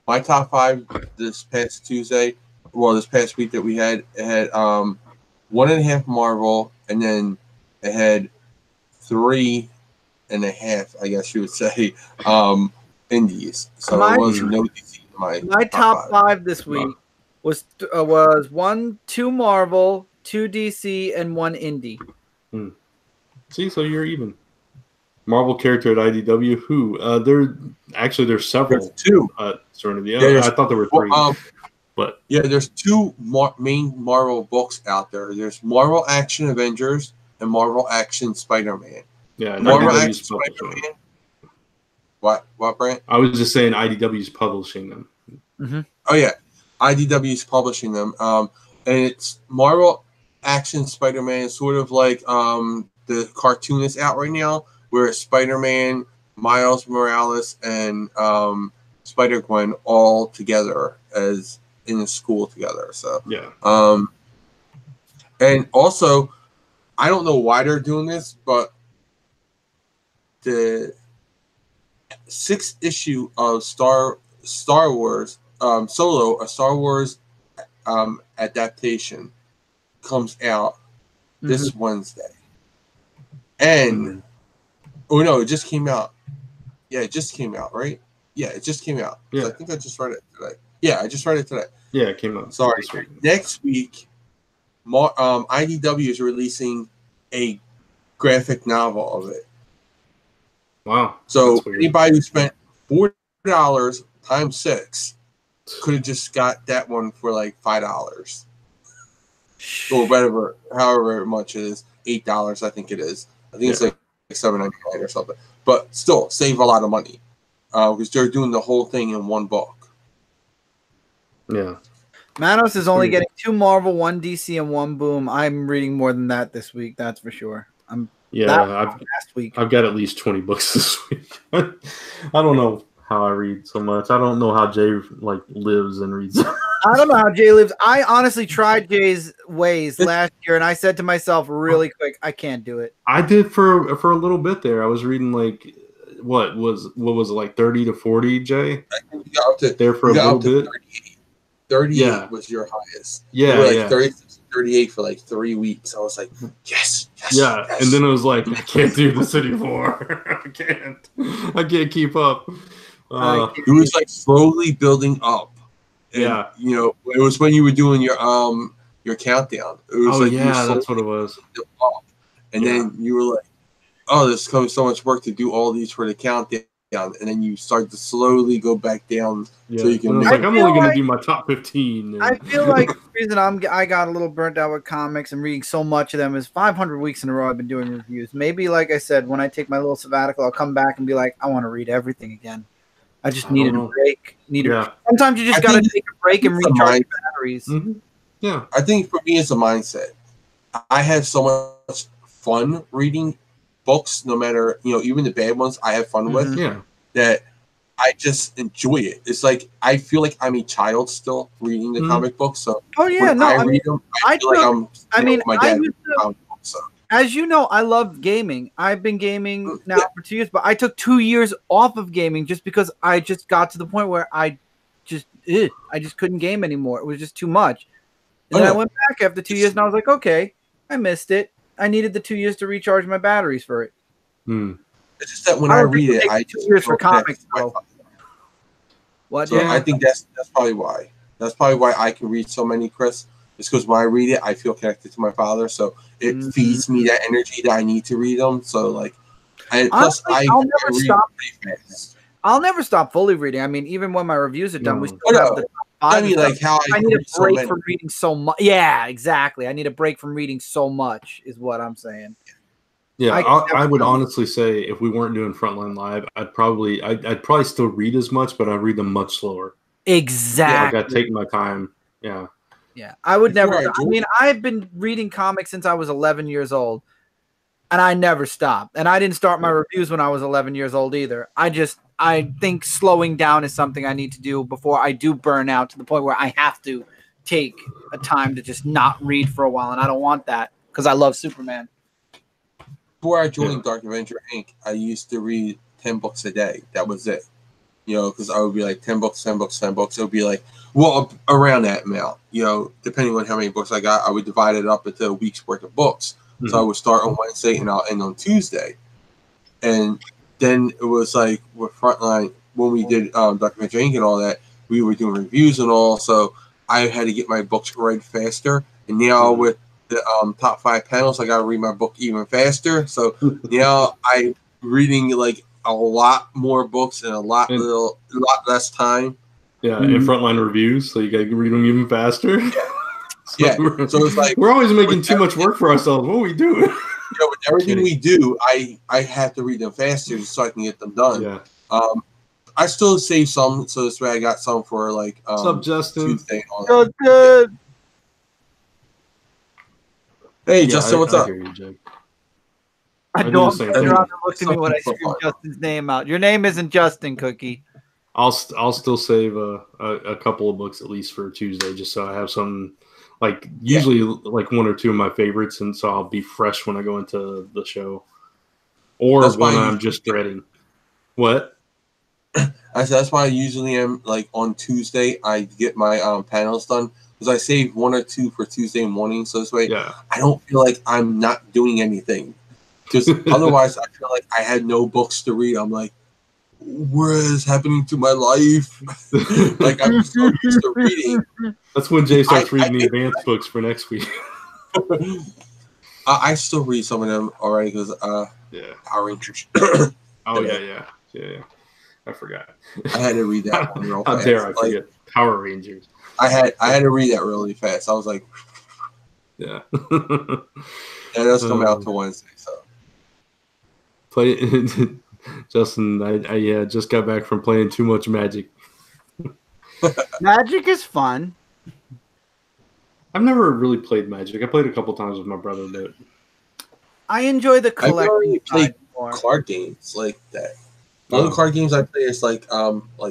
My top 5 this past Tuesday, this past week that we had, it had 1.5 Marvel, and then it had 3.5, I guess you would say, indies. So it was no DC in my top 5 this week. Was 2 Marvel, 2 DC, and 1 indie. See, so you're even. Marvel character at IDW. Who? There's several. There's 2. I thought there were 3. But yeah, there's 2 main Marvel books out there. There's Marvel Action Avengers and Marvel Action Spider-Man. Yeah, Marvel Action Spider-Man. What, Brent? I was just saying IDW's publishing them. Mm-hmm. Oh yeah. IDW is publishing them, and it's Marvel Action Spider-Man, sort of like the cartoon is out right now, where it's Spider-Man, Miles Morales, and Spider-Gwen all together as in a school together. So yeah. And also, I don't know why they're doing this, but the 6th issue of Star Wars. Solo, a Star Wars adaptation, comes out this Wednesday. And oh no, it just came out. Yeah, it just came out, right? Yeah, it just came out. Yeah, I think I just read it today. Yeah, I just read it today. Yeah, it came out. Sorry. Next week, IDW is releasing a graphic novel of it. Wow. So anybody who spent $40 times 6 could have just got that one for like $5. Or whatever, however much it is. $8, I think it is. I think it's like $7.99 or something. But still, save a lot of money. Because they're doing the whole thing in one book. Yeah. Manos is only getting 2 Marvel, 1 DC, and 1 Boom. I'm reading more than that this week, that's for sure. Last week. I've got at least 20 books this week. I don't know how I read so much. I don't know how Jay lives and reads. I don't know how Jay lives. I honestly tried Jay's ways last year, and I said to myself really quick, I can't do it. I did for a little bit there. I was reading what was it, like 30 to 40, Jay? I think you got up to there for a little bit. 38 was your highest. Yeah, you were 36, 38 for like 3 weeks. I was like, yes. Yeah, and then it was like, I can't do this anymore. I can't keep up. It was like slowly building up. And, it was when you were doing your countdown. It was that's what it was. And then you were like, oh, there's so much work to do all these for the countdown. And then you start to slowly go back down so you can. I'm only going to do my top 15. I feel like the reason I got a little burnt out with comics and reading so much of them is 500 weeks in a row I've been doing reviews. Maybe, like I said, when I take my little sabbatical, I'll come back and be like, I want to read everything again. I just needed a break. Sometimes you just got to take a break and recharge your batteries. Mm-hmm. Yeah, I think for me it's a mindset. I have so much fun reading books, no matter even the bad ones I have fun with. Yeah, that I just enjoy it. It's like I feel like I'm a child still reading the comic books. So I read them, I feel like I'm my dad. As you know, I love gaming. I've been gaming now for 2 years, but I took 2 years off of gaming just because I just got to the point where I just couldn't game anymore. It was just too much. And then I went back after 2 years, and I was like, okay, I missed it. I needed the 2 years to recharge my batteries for it. It's just that when I read it, I 2 years for comics. What? So I think that's probably why. That's probably why I can read so many, Chris. It's because when I read it, I feel connected to my father, so it feeds me that energy that I need to read them. So I'll never stop fully reading. I mean, even when my reviews are done, we still have the top 5. I mean, I need a break from reading so much. Yeah, exactly. I need a break from reading so much, is what I'm saying. Yeah, I would honestly say if we weren't doing Frontline Live, I'd probably still read as much, but I'd read them much slower. Exactly. I'd take my time. Yeah. Yeah, I would never. I mean, I've been reading comics since I was 11 years old, and I never stopped. And I didn't start my reviews when I was 11 years old either. I think slowing down is something I need to do before I do burn out to the point where I have to take a time to just not read for a while, and I don't want that because I love Superman. Before I joined Dark Avenger Inc., I used to read 10 books a day. That was it. Because I would be like 10 books, 10 books, 10 books. It would be like, around that amount. Depending on how many books I got, I would divide it up into a week's worth of books. Mm-hmm. So I would start on Wednesday and I'll end on Tuesday. And then it was like with Frontline, when we did Dark Avenger Inc. and all that, we were doing reviews and all. So I had to get my books read faster. And now with the top 5 panels, I got to read my book even faster. So now I'm reading a lot more books in a lot less time. Yeah, and Frontline reviews, so you got to read them even faster. So it's like we're always making too much work for ourselves. What are we doing? With everything we do, I have to read them faster so I can get them done. Yeah. I still save some, so this way I got some for What's up, Justin? Tuesday. So good. Hey, Justin, what's up? I don't look at me when I scream Justin's name out. Your name isn't Justin, Cookie. I'll still save a couple of books at least for Tuesday, just so I have some usually 1 or 2 of my favorites, and so I'll be fresh when I go into the show, or when I'm just dreading. What? I said that's why I usually am on Tuesday. I get my panels done because I save 1 or 2 for Tuesday morning. So this way, Yeah. I don't feel like I'm not doing anything. Because otherwise, I feel like I had no books to read. I'm like, what is happening to my life? Like, I'm so used to reading. That's when Jay starts reading the advanced books for next week. I still read some of them already because Power Rangers. Oh yeah. I forgot. I had to read that one real How fast. dare I forget Power Rangers? I had to read that really fast. I was like, yeah. And that's coming out to Wednesday. So Justin, I just got back from playing too much Magic. Magic is fun. I've never really played Magic. I played a couple times with my brother, but I enjoy the I've never collecting really played more. card games like that. The only card games I play is like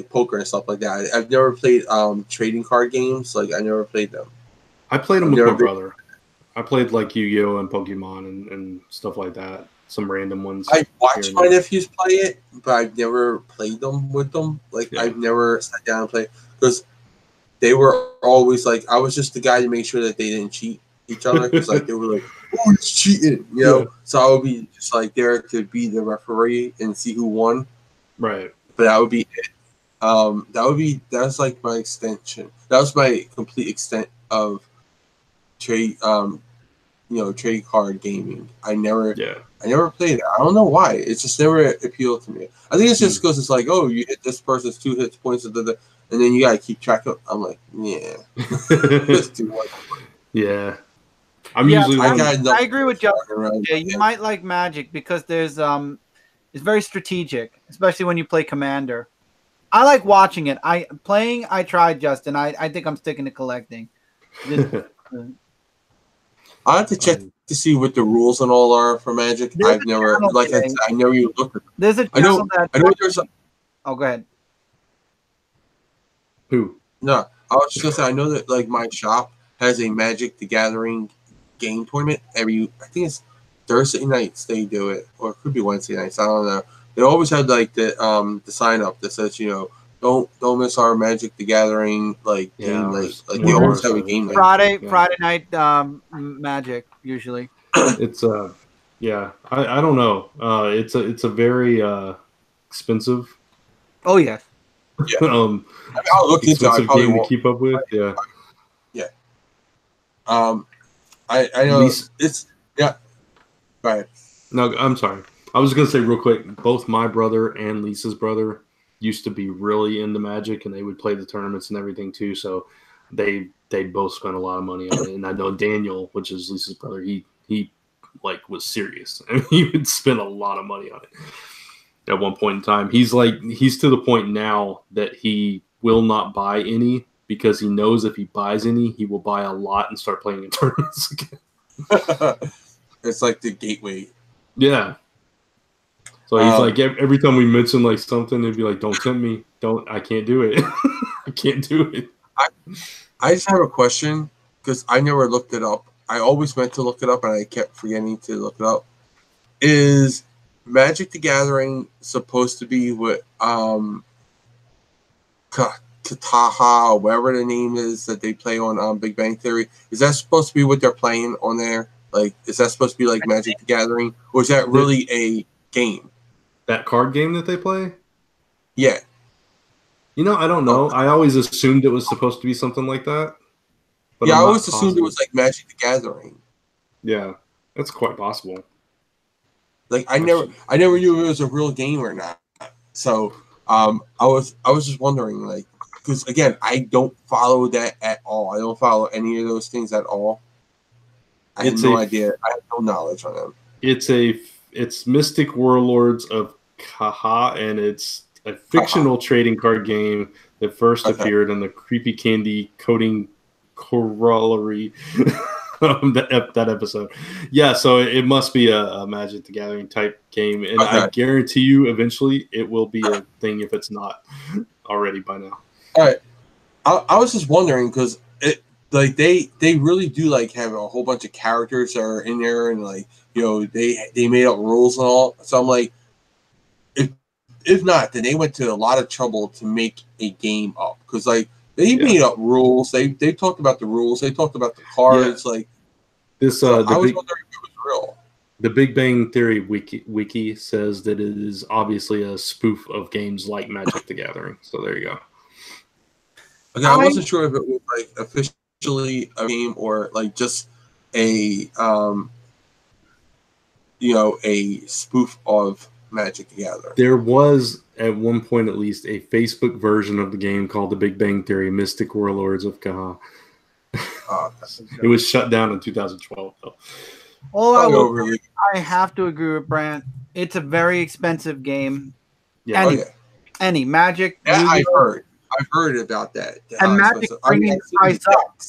poker and stuff like that. I've never played trading card games. Like I never played them. I played them with my brother. I played like Yu-Gi-Oh and Pokemon and stuff like that. Some random ones. I watched my nephews play it, but I've never played them with them. Like I've never sat down and played because they were always like I was just the guy to make sure that they didn't cheat each other because like they were like, "Oh, it's cheating," you know. Yeah. So I would be just like there to be the referee and see who won. Right. But that would be it. That's like my extension. That was my complete extent of trade trade card gaming. I never played it. I don't know why. It's just never appealed to me. I think it's just because it's like, oh, you hit this person's 2 hit points, and then you gotta keep track of. I'm like, yeah, that's too much. Yeah, I agree with Justin. Yeah, you might like Magic because there's it's very strategic, especially when you play Commander. I like watching it. I tried, Justin. I think I'm sticking to collecting. I have to check to see what the rules and all are for Magic. I've never, like I said, I never even looked at them. There's a channel I know there's a. Oh, go ahead. Who? No, I was just gonna say I know that like my shop has a Magic the Gathering game tournament I think it's Thursday nights they do it, or it could be Wednesday nights. I don't know. They always have like the sign up that says don't miss our Magic the Gathering game night. Like they always have a game night. Friday night Magic usually. It's I don't know. It's a very expensive. Oh yes. Yeah. I'll look into it. Game to keep up with. Yeah. Yeah. I know it's yeah. Go ahead. No, I'm sorry. I was going to say real quick, both my brother and Lisa's brother used to be really into Magic, and they would play the tournaments and everything too. So they both spent a lot of money on it. And I know Daniel, which is Lisa's brother, he like was serious. I mean, he would spend a lot of money on it at one point in time. He's to the point now that he will not buy any because he knows if he buys any, he will buy a lot and start playing in tournaments again. It's like the gateway. Yeah. So he's like, every time we mention like something, he'd be like, "Don't tempt me. I can't do it. I can't do it." I just have a question because I never looked it up. I always meant to look it up and I kept forgetting to look it up. Is Magic the Gathering supposed to be what Kataha, or whatever the name is that they play on Big Bang Theory? Is that supposed to be what they're playing on there? Like, is that supposed to be like Magic the Gathering, or is that really a game? That card game that they play? Yeah. I don't know. I always assumed it was supposed to be something like that. But yeah, I always assumed it was like Magic the Gathering. Yeah, that's quite possible. Like I never knew if it was a real game or not. So I was just wondering, like, because again, I don't follow that at all. I don't follow any of those things at all. I have no idea. I have no knowledge on them. It's Mystic Warlords of Kaha, and it's a fictional trading card game that first appeared in the Creepy Candy Coding Corollary that episode. Yeah, so it must be a Magic the Gathering type game, and I guarantee you eventually it will be a thing if it's not already by now. All right. I was just wondering because like they really do like have a whole bunch of characters that are in there, and like they made up rules and all. So I'm like, if not, then they went to a lot of trouble to make a game up because like They made up rules. They talked about the rules. They talked about the cards. Like this, I was wondering if it was real. The Big Bang Theory wiki says that it is obviously a spoof of games like Magic the Gathering. So there you go. Okay, I wasn't sure if it was like officially a game or like just a a spoof of Magic the Gathering. There was at one point at least a Facebook version of the game called The Big Bang Theory: Mystic Warlords of Kaha. It was shut down in 2012 though. I have to agree with Brant. It's a very expensive game. Yeah. Any Magic. Yeah, I've heard about that. And Magic bringing the price up.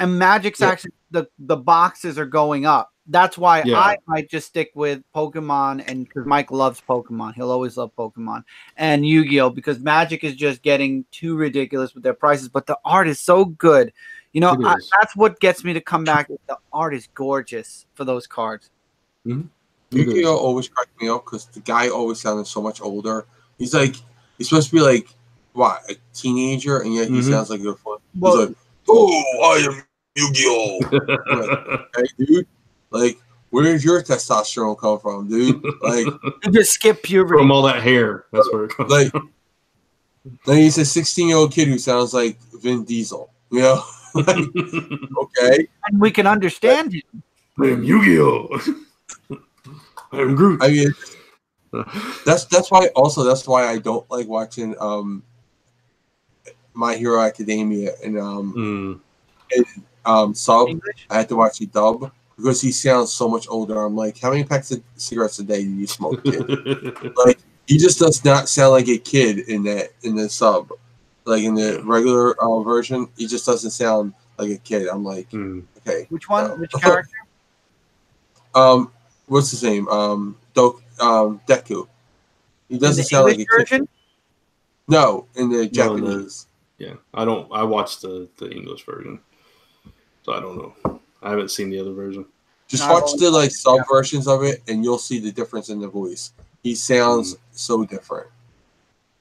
And Magic's actually the boxes are going up. That's why I might just stick with Pokemon, and because Mike loves Pokemon, he'll always love Pokemon and Yu-Gi-Oh, because Magic is just getting too ridiculous with their prices. But the art is so good. You know, that's what gets me to come back. The art is gorgeous for those cards. Mm-hmm. Yu-Gi-Oh always cracked me up because the guy always sounded so much older. He's supposed to be like, what, a teenager, and yet he sounds like a fun. He's like, oh, I am Yu-Gi-Oh. Like, hey, dude, like, where does your testosterone come from, dude? Like, you just skip puberty from all that hair. That's where it comes from. Like he's a 16-year-old kid who sounds like Vin Diesel, you know? Like, okay, and we can understand him. I am Yu-Gi-Oh. I am Groot. I mean, that's why I don't like watching My Hero Academia and sub. English? I had to watch the dub because he sounds so much older. I'm like, how many packs of cigarettes a day do you smoke, kid? Like, he just does not sound like a kid in the sub. Like in the regular version, he just doesn't sound like a kid. I'm like, okay. Which one? Which character? What's his name? Deku. He doesn't sound like a version? Kid. No, in the Japanese. I watched the English version, so I don't know. I haven't seen the other version. Just watch the sub versions of it, and you'll see the difference in the voice. He sounds so different.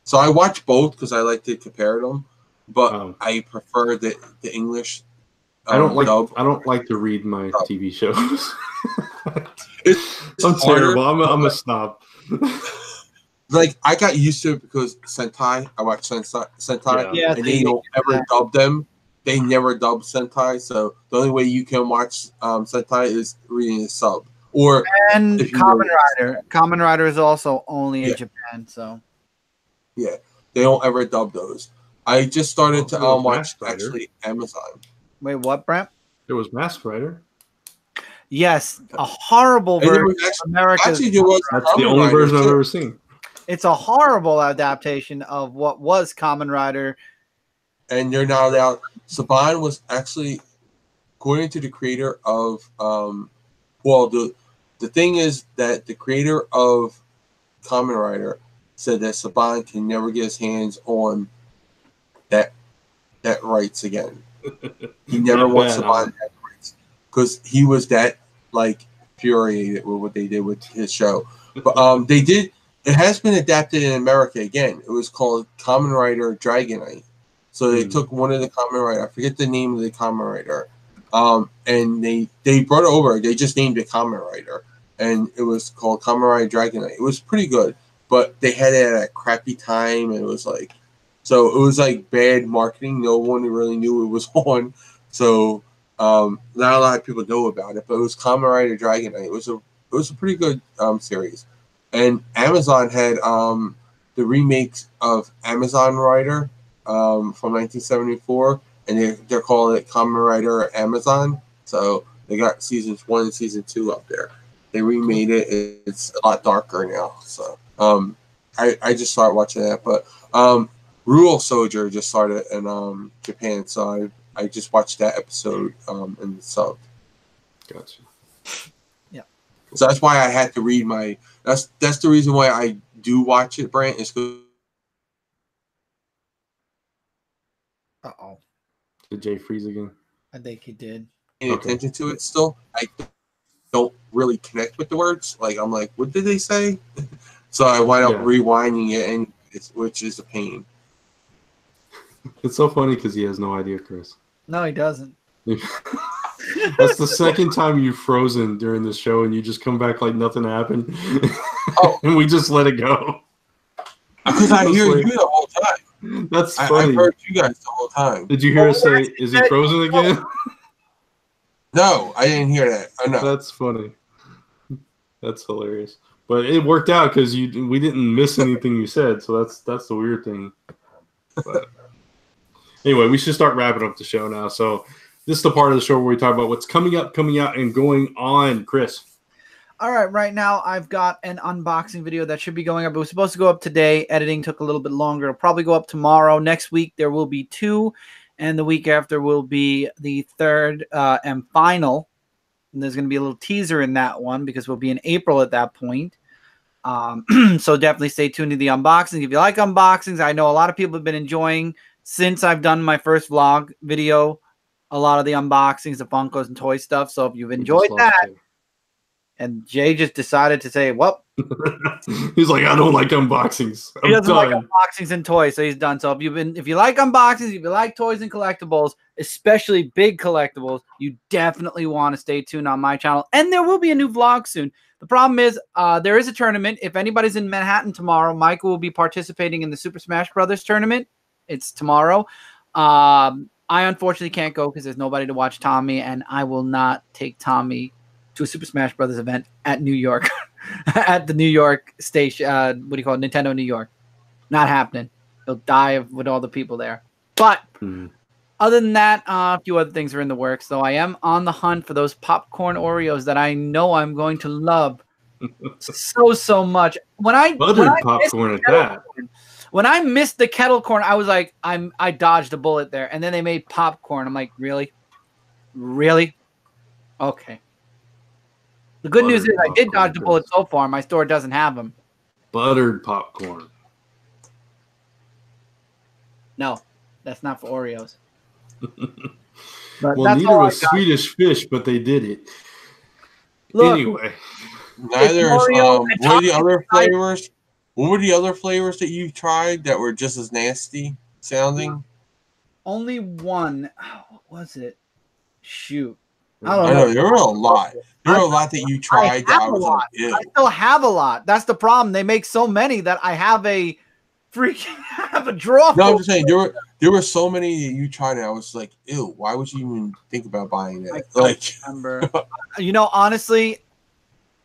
So I watch both because I like to compare them, but I prefer the English. I don't like to read my TV shows. I'm terrible. I'm a snob. Like, I got used to it because Sentai. I watch Sentai, and they don't ever dub them. They never dub Sentai, so the only way you can watch Sentai is reading a sub. And Kamen Rider. Kamen Rider is also only in Japan, so. Yeah, they don't ever dub those. I just started to watch actually Amazon. Wait, what, Brent? There was Mask Rider. Yes, a horrible version of America's. That's the only version I've ever seen. It's a horrible adaptation of what was Kamen Rider. And they're not allowed. Saban was actually, according to the creator of, the thing is that the creator of Kamen Rider said that Saban can never get his hands on that rights again. He never wants Saban to have rights because he was that infuriated with what they did with his show. But they did. It has been adapted in America again. It was called Kamen Rider Dragonite. So they took one of the Kamen Rider. I forget the name of the Kamen Rider. And they brought it over. They just named it Kamen Rider, and it was called Kamen Rider Dragonite. It was pretty good. But they had it at a crappy time, and it was bad marketing. No one really knew it was on, so not a lot of people know about it. But it was Kamen Rider Dragonite. It was a pretty good series, and Amazon had the remakes of Amazon Rider from 1974, and they're calling it Kamen Rider Amazon. So they got seasons 1 and season 2 up there. They remade it. It's a lot darker now. So. I just started watching that, but Rural Soldier just started in Japan, so I just watched that episode in the sub. Gotcha. Yeah. So that's why I had to read my. That's the reason why I do watch it, Brant. Is because. Did Jay freeze again? I think he did. Paying attention to it still. I don't really connect with the words. I'm like, what did they say? So I wind up rewinding it, which is a pain. It's so funny because he has no idea, Chris. No, he doesn't. That's the second time you've frozen during the show, and you just come back like nothing happened. And we just let it go. Because I hear you the whole time. That's funny. I've heard you guys the whole time. Did you hear us say, "Is he frozen again"? No, I didn't hear that. Oh, no. That's funny. That's hilarious. But it worked out because we didn't miss anything you said, so that's the weird thing. But anyway, we should start wrapping up the show now. So this is the part of the show where we talk about what's coming out, and going on. Chris. All right, right now I've got an unboxing video that should be going up. It was supposed to go up today. Editing took a little bit longer. It'll probably go up tomorrow. Next week there will be 2, and the week after will be the 3rd and final. And there's going to be a little teaser in that one because we'll be in April at that point. So definitely stay tuned to the unboxing. If you like unboxings, I know a lot of people have been enjoying since I've done my first vlog video, a lot of the unboxings, the Funkos and toy stuff. So if you've enjoyed that, and Jay just decided to say, well, he's like, I don't like unboxings. He doesn't like unboxings and toys, so he's done. So if you like unboxings, if you like toys and collectibles, especially big collectibles, you definitely want to stay tuned on my channel. And there will be a new vlog soon. The problem is there is a tournament. If anybody's in Manhattan tomorrow, Michael will be participating in the Super Smash Brothers tournament. It's tomorrow. I unfortunately can't go because there's nobody to watch Tommy, and I will not take Tommy to a Super Smash Brothers event at New York, at the New York station. What do you call it? Nintendo New York. Not happening. He'll die with all the people there. But other than that, a few other things are in the works. So I am on the hunt for those popcorn Oreos that I know I'm going to love so much. When I popcorn at that. When I missed the kettle corn, I was like, I dodged a bullet there. And then they made popcorn. I'm like, really? Really? Okay. The good news is I did dodge the bullet so far. My store doesn't have them. Buttered popcorn. No, that's not for Oreos. Well, neither was Swedish Fish, but they did it. Look, anyway. Neither is, what are the other flavors? What were the other flavors that you tried that were just as nasty sounding? Only one. What was it? Shoot. I don't know. There were a lot. There were a lot that you tried that I was like, ew. I still have a lot. That's the problem. They make so many that I have a draw. No, I'm just saying there were so many that you tried and I was like, ew, why would you even think about buying that? I remember. You know, honestly,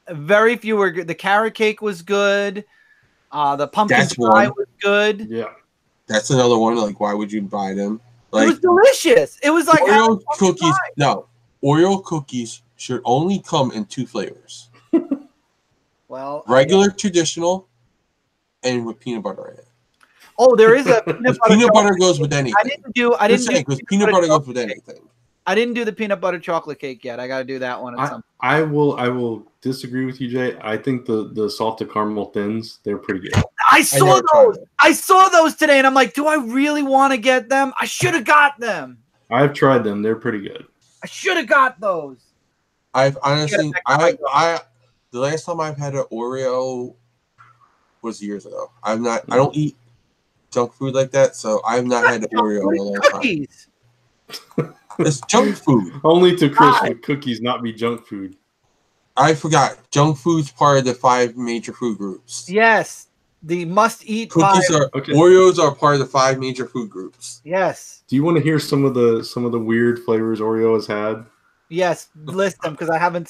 very few were good. The carrot cake was good. The pumpkin pie was good. Yeah. That's another one. Like, why would you buy them? Like, it was delicious. It was like Oreo cookies. No. Oreo cookies should only come in 2 flavors. Well, regular, traditional, and with peanut butter in it. Oh, there is a peanut butter goes with anything. I didn't do because peanut butter goes with anything. I didn't do the peanut butter chocolate cake yet. I got to do that one. I will disagree with you, Jay. I think the salted caramel thins, they're pretty good. I saw those. I saw those today, and I'm like, do I really want to get them? I should have got them. I've tried them. They're pretty good. I should have got those. I've honestly, the last time I've had an Oreo was years ago. I don't eat junk food like that, so I've not had an Oreo in a long time. It's junk food. Only to Chris would cookies not be junk food. I forgot. Junk food's part of the 5 major food groups. Yes. The must-eat cookies 5. Oreos are part of the 5 major food groups. Yes. Do you want to hear some of the weird flavors Oreo has had? Yes, list them because I haven't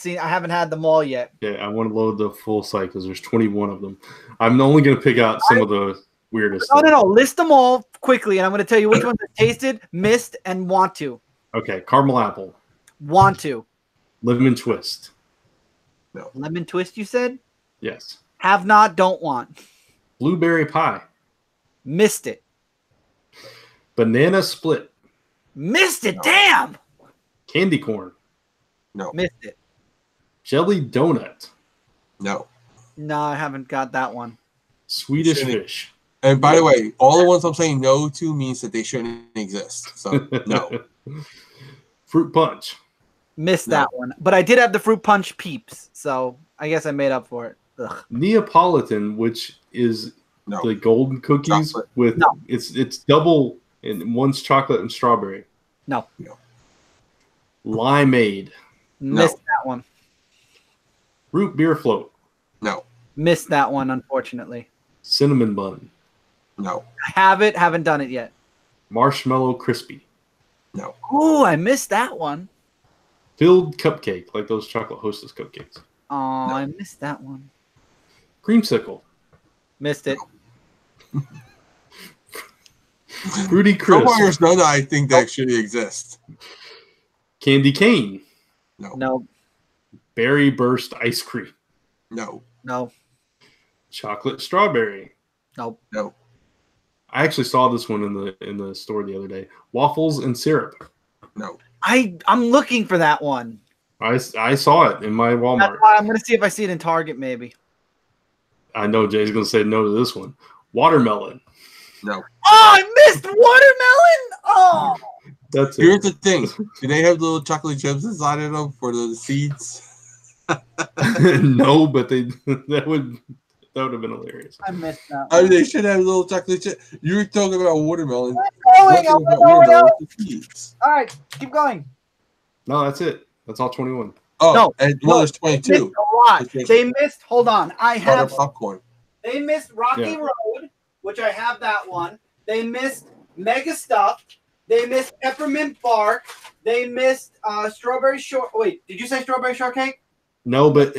had them all yet. Yeah, I want to load the full site because there's 21 of them. I'm only going to pick out some of the weirdest. No. List them all quickly, and I'm going to tell you which ones I tasted, missed, and want to. Okay, caramel apple. Want to. Lemon twist. No. Lemon twist, you said? Yes. Have not, don't want. Blueberry pie. Missed it. Banana split. Missed it. No. Damn. Candy corn. No. Missed it. Jelly donut. No. No, I haven't got that one. Swedish fish. And by the way, all the ones I'm saying no to means that they shouldn't exist. So no. Fruit punch. Missed that one. But I did have the fruit punch peeps, so I guess I made up for it. Ugh. Neapolitan, which is the golden cookies with it's And one's chocolate and strawberry. No. Limeade. Missed that one. Root beer float. No. Missed that one, unfortunately. Cinnamon bun. No. I have it. Haven't done it yet. Marshmallow crispy. No. Ooh, I missed that one. Filled cupcake, like those chocolate Hostess cupcakes. Oh, No. I missed that one. Creamsicle. Missed it. Fruity crisp. There's none that I think that actually exist. Candy cane. No. Berry burst ice cream. No. No. Chocolate strawberry. Nope. No. I actually saw this one in the store the other day. Waffles and syrup. No. I'm looking for that one. I saw it in my Walmart. That's why I'm going to see if I see it in Target, maybe. I know Jay's going to say no to this one. Watermelon. No. Oh, I missed watermelon. Oh. That's it. Here's the thing. Do they have little chocolate chips inside of them for the seeds? No, but that would have been hilarious. I missed that I mean, one. they should have little chocolate chips. You were talking about watermelon. Going, Let's talk about going. watermelon with the seeds. All right, keep going. No, that's it. That's all 21. Oh, No, and no, there's They missed 22. a lot. They missed. Hold on, I Butter have. popcorn. They missed Rocky Yeah. Road, which I have that one. They missed Mega Stuffed. They missed Peppermint Bark. They missed Strawberry Short. Wait, did you say Strawberry Shortcake? No, but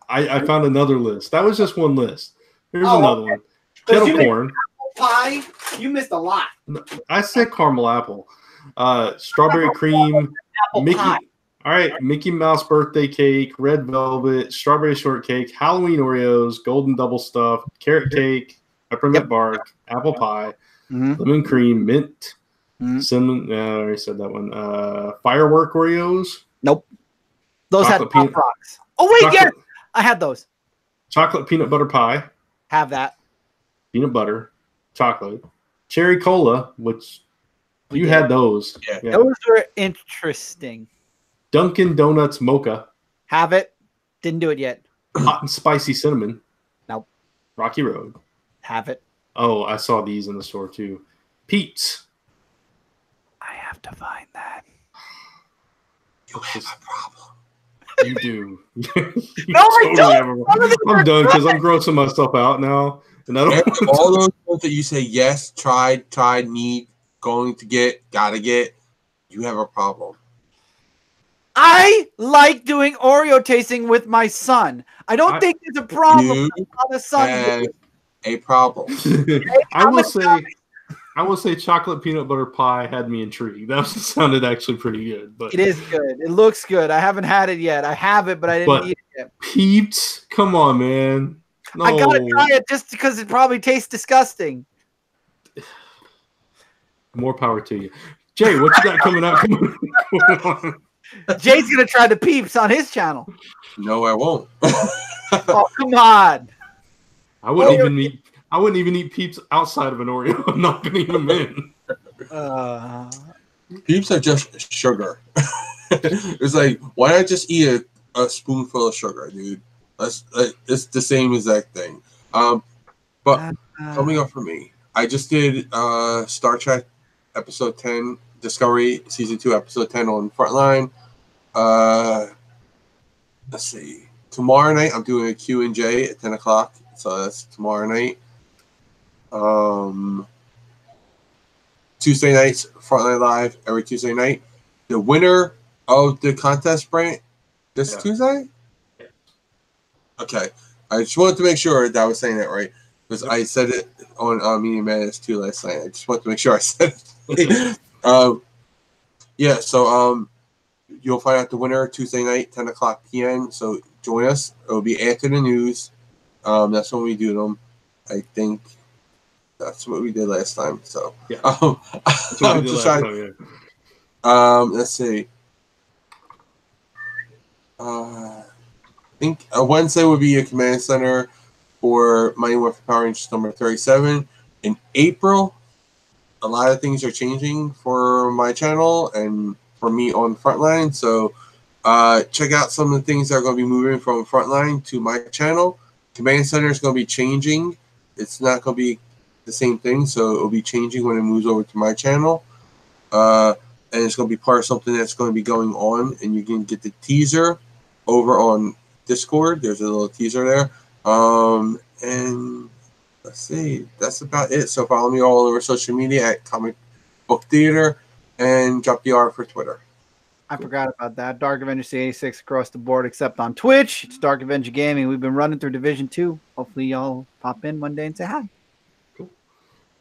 I found another list. That was just one list. Here's Oh, another okay. one. 'Cause Kettle you missed corn. Pie. You missed a lot. I said caramel apple. Strawberry cream. Apple Mickey. pie. All right, Mickey Mouse birthday cake, red velvet, strawberry shortcake, Halloween Oreos, golden double stuff, carrot cake, peppermint bark, apple pie, lemon cream, mint, cinnamon. I already said that one. Firework Oreos. Nope. Those had Chocolate Pop peanut- Rocks. Oh wait, yes, chocolate, I had those. chocolate peanut butter pie, Have that. peanut butter, chocolate, cherry cola, which you had those. Yeah. Those were interesting. Dunkin' Donuts mocha, Have it. Didn't do it yet. hot and spicy cinnamon. Nope. Rocky Road. Have it. Oh, I saw these in the store too. Pete's. I have to find that. You have a problem. You do. You No, I don't. have I'm done because I'm grossing myself out now. And I don't All those ones that you say yes, tried, need, going to get, gotta get, you have a problem. I like doing Oreo tasting with my son. I don't think there's a problem. You On the son. have a problem. I will say chocolate peanut butter pie had me intrigued. That sounded actually pretty good. But It is good. It looks good. I haven't had it yet. I have it, but I didn't eat it yet. Peeps, come on, man. No. I gotta try it just because it probably tastes disgusting. More power to you. Jay, what you got coming out? Jay's gonna try the peeps on his channel. No, I won't. Oh, come on. I wouldn't even eat Peeps outside of an Oreo. I'm not gonna eat them in. Peeps are just sugar. It's like, why not just eat a spoonful of sugar, dude? It's the same exact thing. But coming up for me, I just did Star Trek Episode 10, Discovery Season 2, Episode 10 on Frontline. Let's see. Tomorrow night, I'm doing a Q&J at 10 o'clock. So that's tomorrow night. Tuesday nights, Frontline Live, every Tuesday night. The winner of the contest sprint this Tuesday? Okay. I just wanted to make sure that I was saying that right. Because I said it on Media Madness 2 last night. I just wanted to make sure I said it. So you'll find out the winner Tuesday night, 10 o'clock p.m. So join us. It will be after the news. That's when we do them. I think that's what we did last time. So yeah. I'm just trying. Let's see. I think Wednesday would be a command center for Mighty Morphin Power Rangers number 37. In April, a lot of things are changing for my channel and for me on Frontline. So check out some of the things that are going to be moving from Frontline to my channel. Command Center is going to be changing. It's not going to be the same thing, so it'll be changing when it moves over to my channel. And it's going to be part of something that's going to be going on, and you can get the teaser over on Discord. There's a little teaser there. And let's see, that's about it. So follow me all over social media at Comic Book Theater, and drop the R for Twitter. I forgot about that. Dark Avenger C86 across the board, except on Twitch. It's Dark Avenger Gaming. We've been running through Division 2. Hopefully y'all pop in one day and say hi.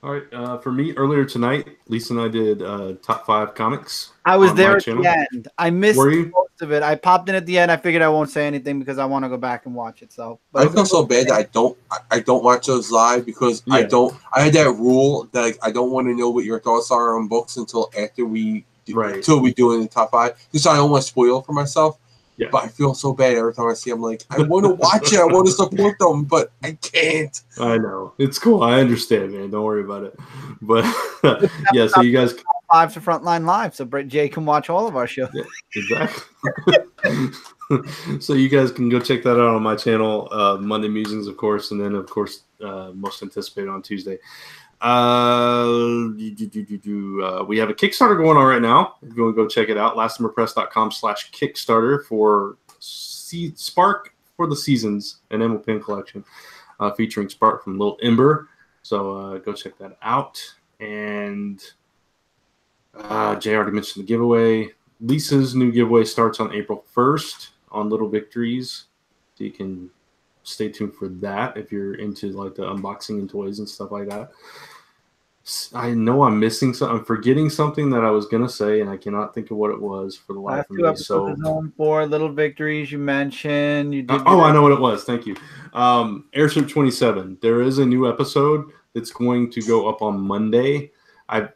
All right, for me, earlier tonight, Lisa and I did top 5 comics. I was there at the end. I missed most of it. I popped in at the end. I figured I won't say anything because I want to go back and watch it. So, I feel so bad that I don't watch those live because I had that rule that I don't want to know what your thoughts are on books until after we do it in the top 5, because I don't want to spoil for myself. Yeah. But I feel so bad every time I see them. Like, I want to watch it. I want to support them, but I can't. I know. It's cool. I understand, man. Don't worry about it. But, yeah, so you guys... 5 to Frontline Live, so Jay can watch all of our shows. Yeah, exactly. So you guys can go check that out on my channel. Monday Musings, of course, and then, of course, most anticipated on Tuesday. We have a Kickstarter going on right now. If you want to go check it out, lastimmerpress.com/Kickstarter for Spark for the Seasons, an Emil Pin collection featuring Spark from Little Ember. So go check that out. And Jay already mentioned the giveaway. Lisa's new giveaway starts on April 1st on Little Victories. So you can stay tuned for that if you're into like the unboxing and toys and stuff like that. I know I'm missing something. I'm forgetting something that I was gonna say, and I cannot think of what it was for the life of me. So, Zone 4, Little Victories you mentioned. You did. I know what it was. Thank you. Airship 27. There is a new episode that's going to go up on Monday. I'm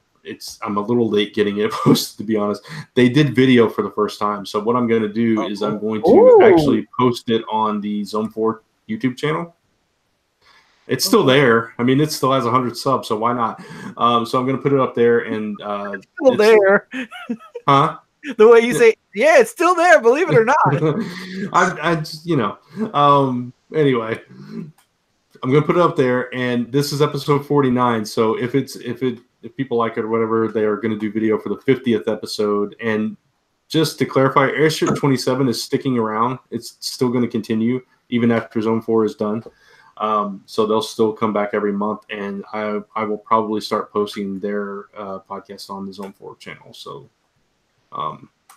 a little late getting it posted, to be honest. They did video for the first time, so what I'm going to do is I'm going to actually post it on the Zone 4 YouTube channel. It's still there. I mean, it still has 100 subs, so why not? So I'm going to put it up there. And it's still there. Huh? The way you say, yeah, it's still there, believe it or not. I just, anyway, I'm going to put it up there, and this is episode 49. So if people like it or whatever, they are going to do video for the 50th episode. And just to clarify, Airship 27 is sticking around. It's still going to continue even after Zone 4 is done. So they'll still come back every month, and I will probably start posting their podcast on the Zone 4 channel. So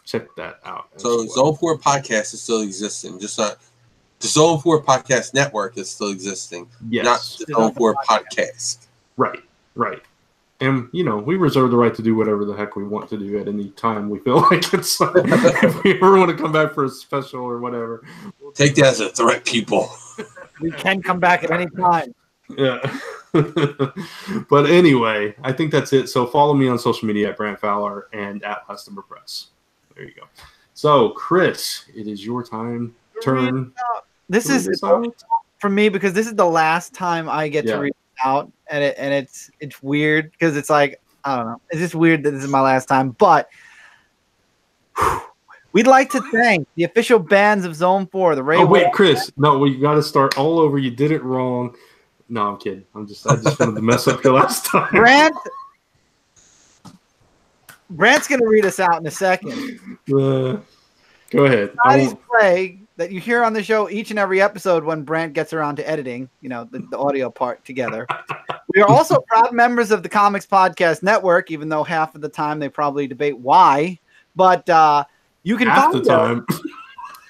check that out. So Zone 4 podcast is still existing, just not the Zone 4 podcast network is still existing, not the Zone 4 podcast. Right. And, we reserve the right to do whatever the heck we want to do at any time we feel like it. So if we ever want to come back for a special or whatever. Take that as a threat, people. We can come back at any time. Yeah. But anyway, I think that's it. So follow me on social media at Brant Fowler and at Last Timber Press. There you go. So, Chris, it is your turn. This is for me because this is the last time I get to read out, and it's weird because it's like, I don't know. It's just weird that this is my last time, but we'd like to thank the official bands of Zone 4. Wait, Chris. No, we got to start all over. You did it wrong. No, I'm kidding. I just wanted to mess up your last time. Brant's going to read us out in a second. Go ahead. Scotty's Play that you hear on the show each and every episode when Brant gets around to editing, the audio part together. We are also proud members of the Comics Podcast Network, even though half of the time they probably debate why. But you can find us.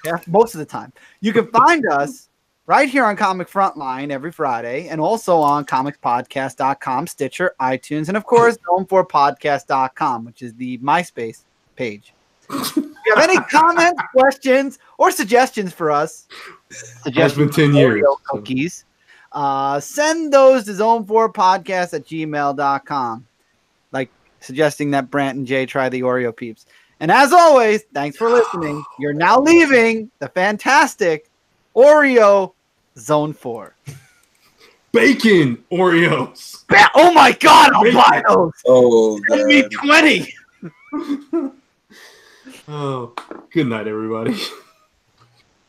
Yeah, most of the time. You can find us right here on Comic Frontline every Friday, and also on comicspodcast.com, Stitcher, iTunes, and of course, zone4podcast.com, which is the MySpace page. If you have any comments, questions, or suggestions for us, has been 10 years. Cookies, send those to zone4podcast@gmail.com, like suggesting that Brant and Jay try the Oreo Peeps. And as always, thanks for listening. You're now leaving the fantastic Oreo Zone 4. Bacon Oreos. Oh my God, I'll buy those. Oh, Send me 20. Oh, good night, everybody.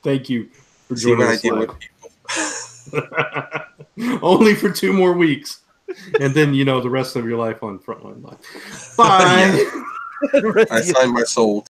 Thank you for joining us live. Only for 2 more weeks. And then, the rest of your life on Frontline Live. Bye. I signed my soul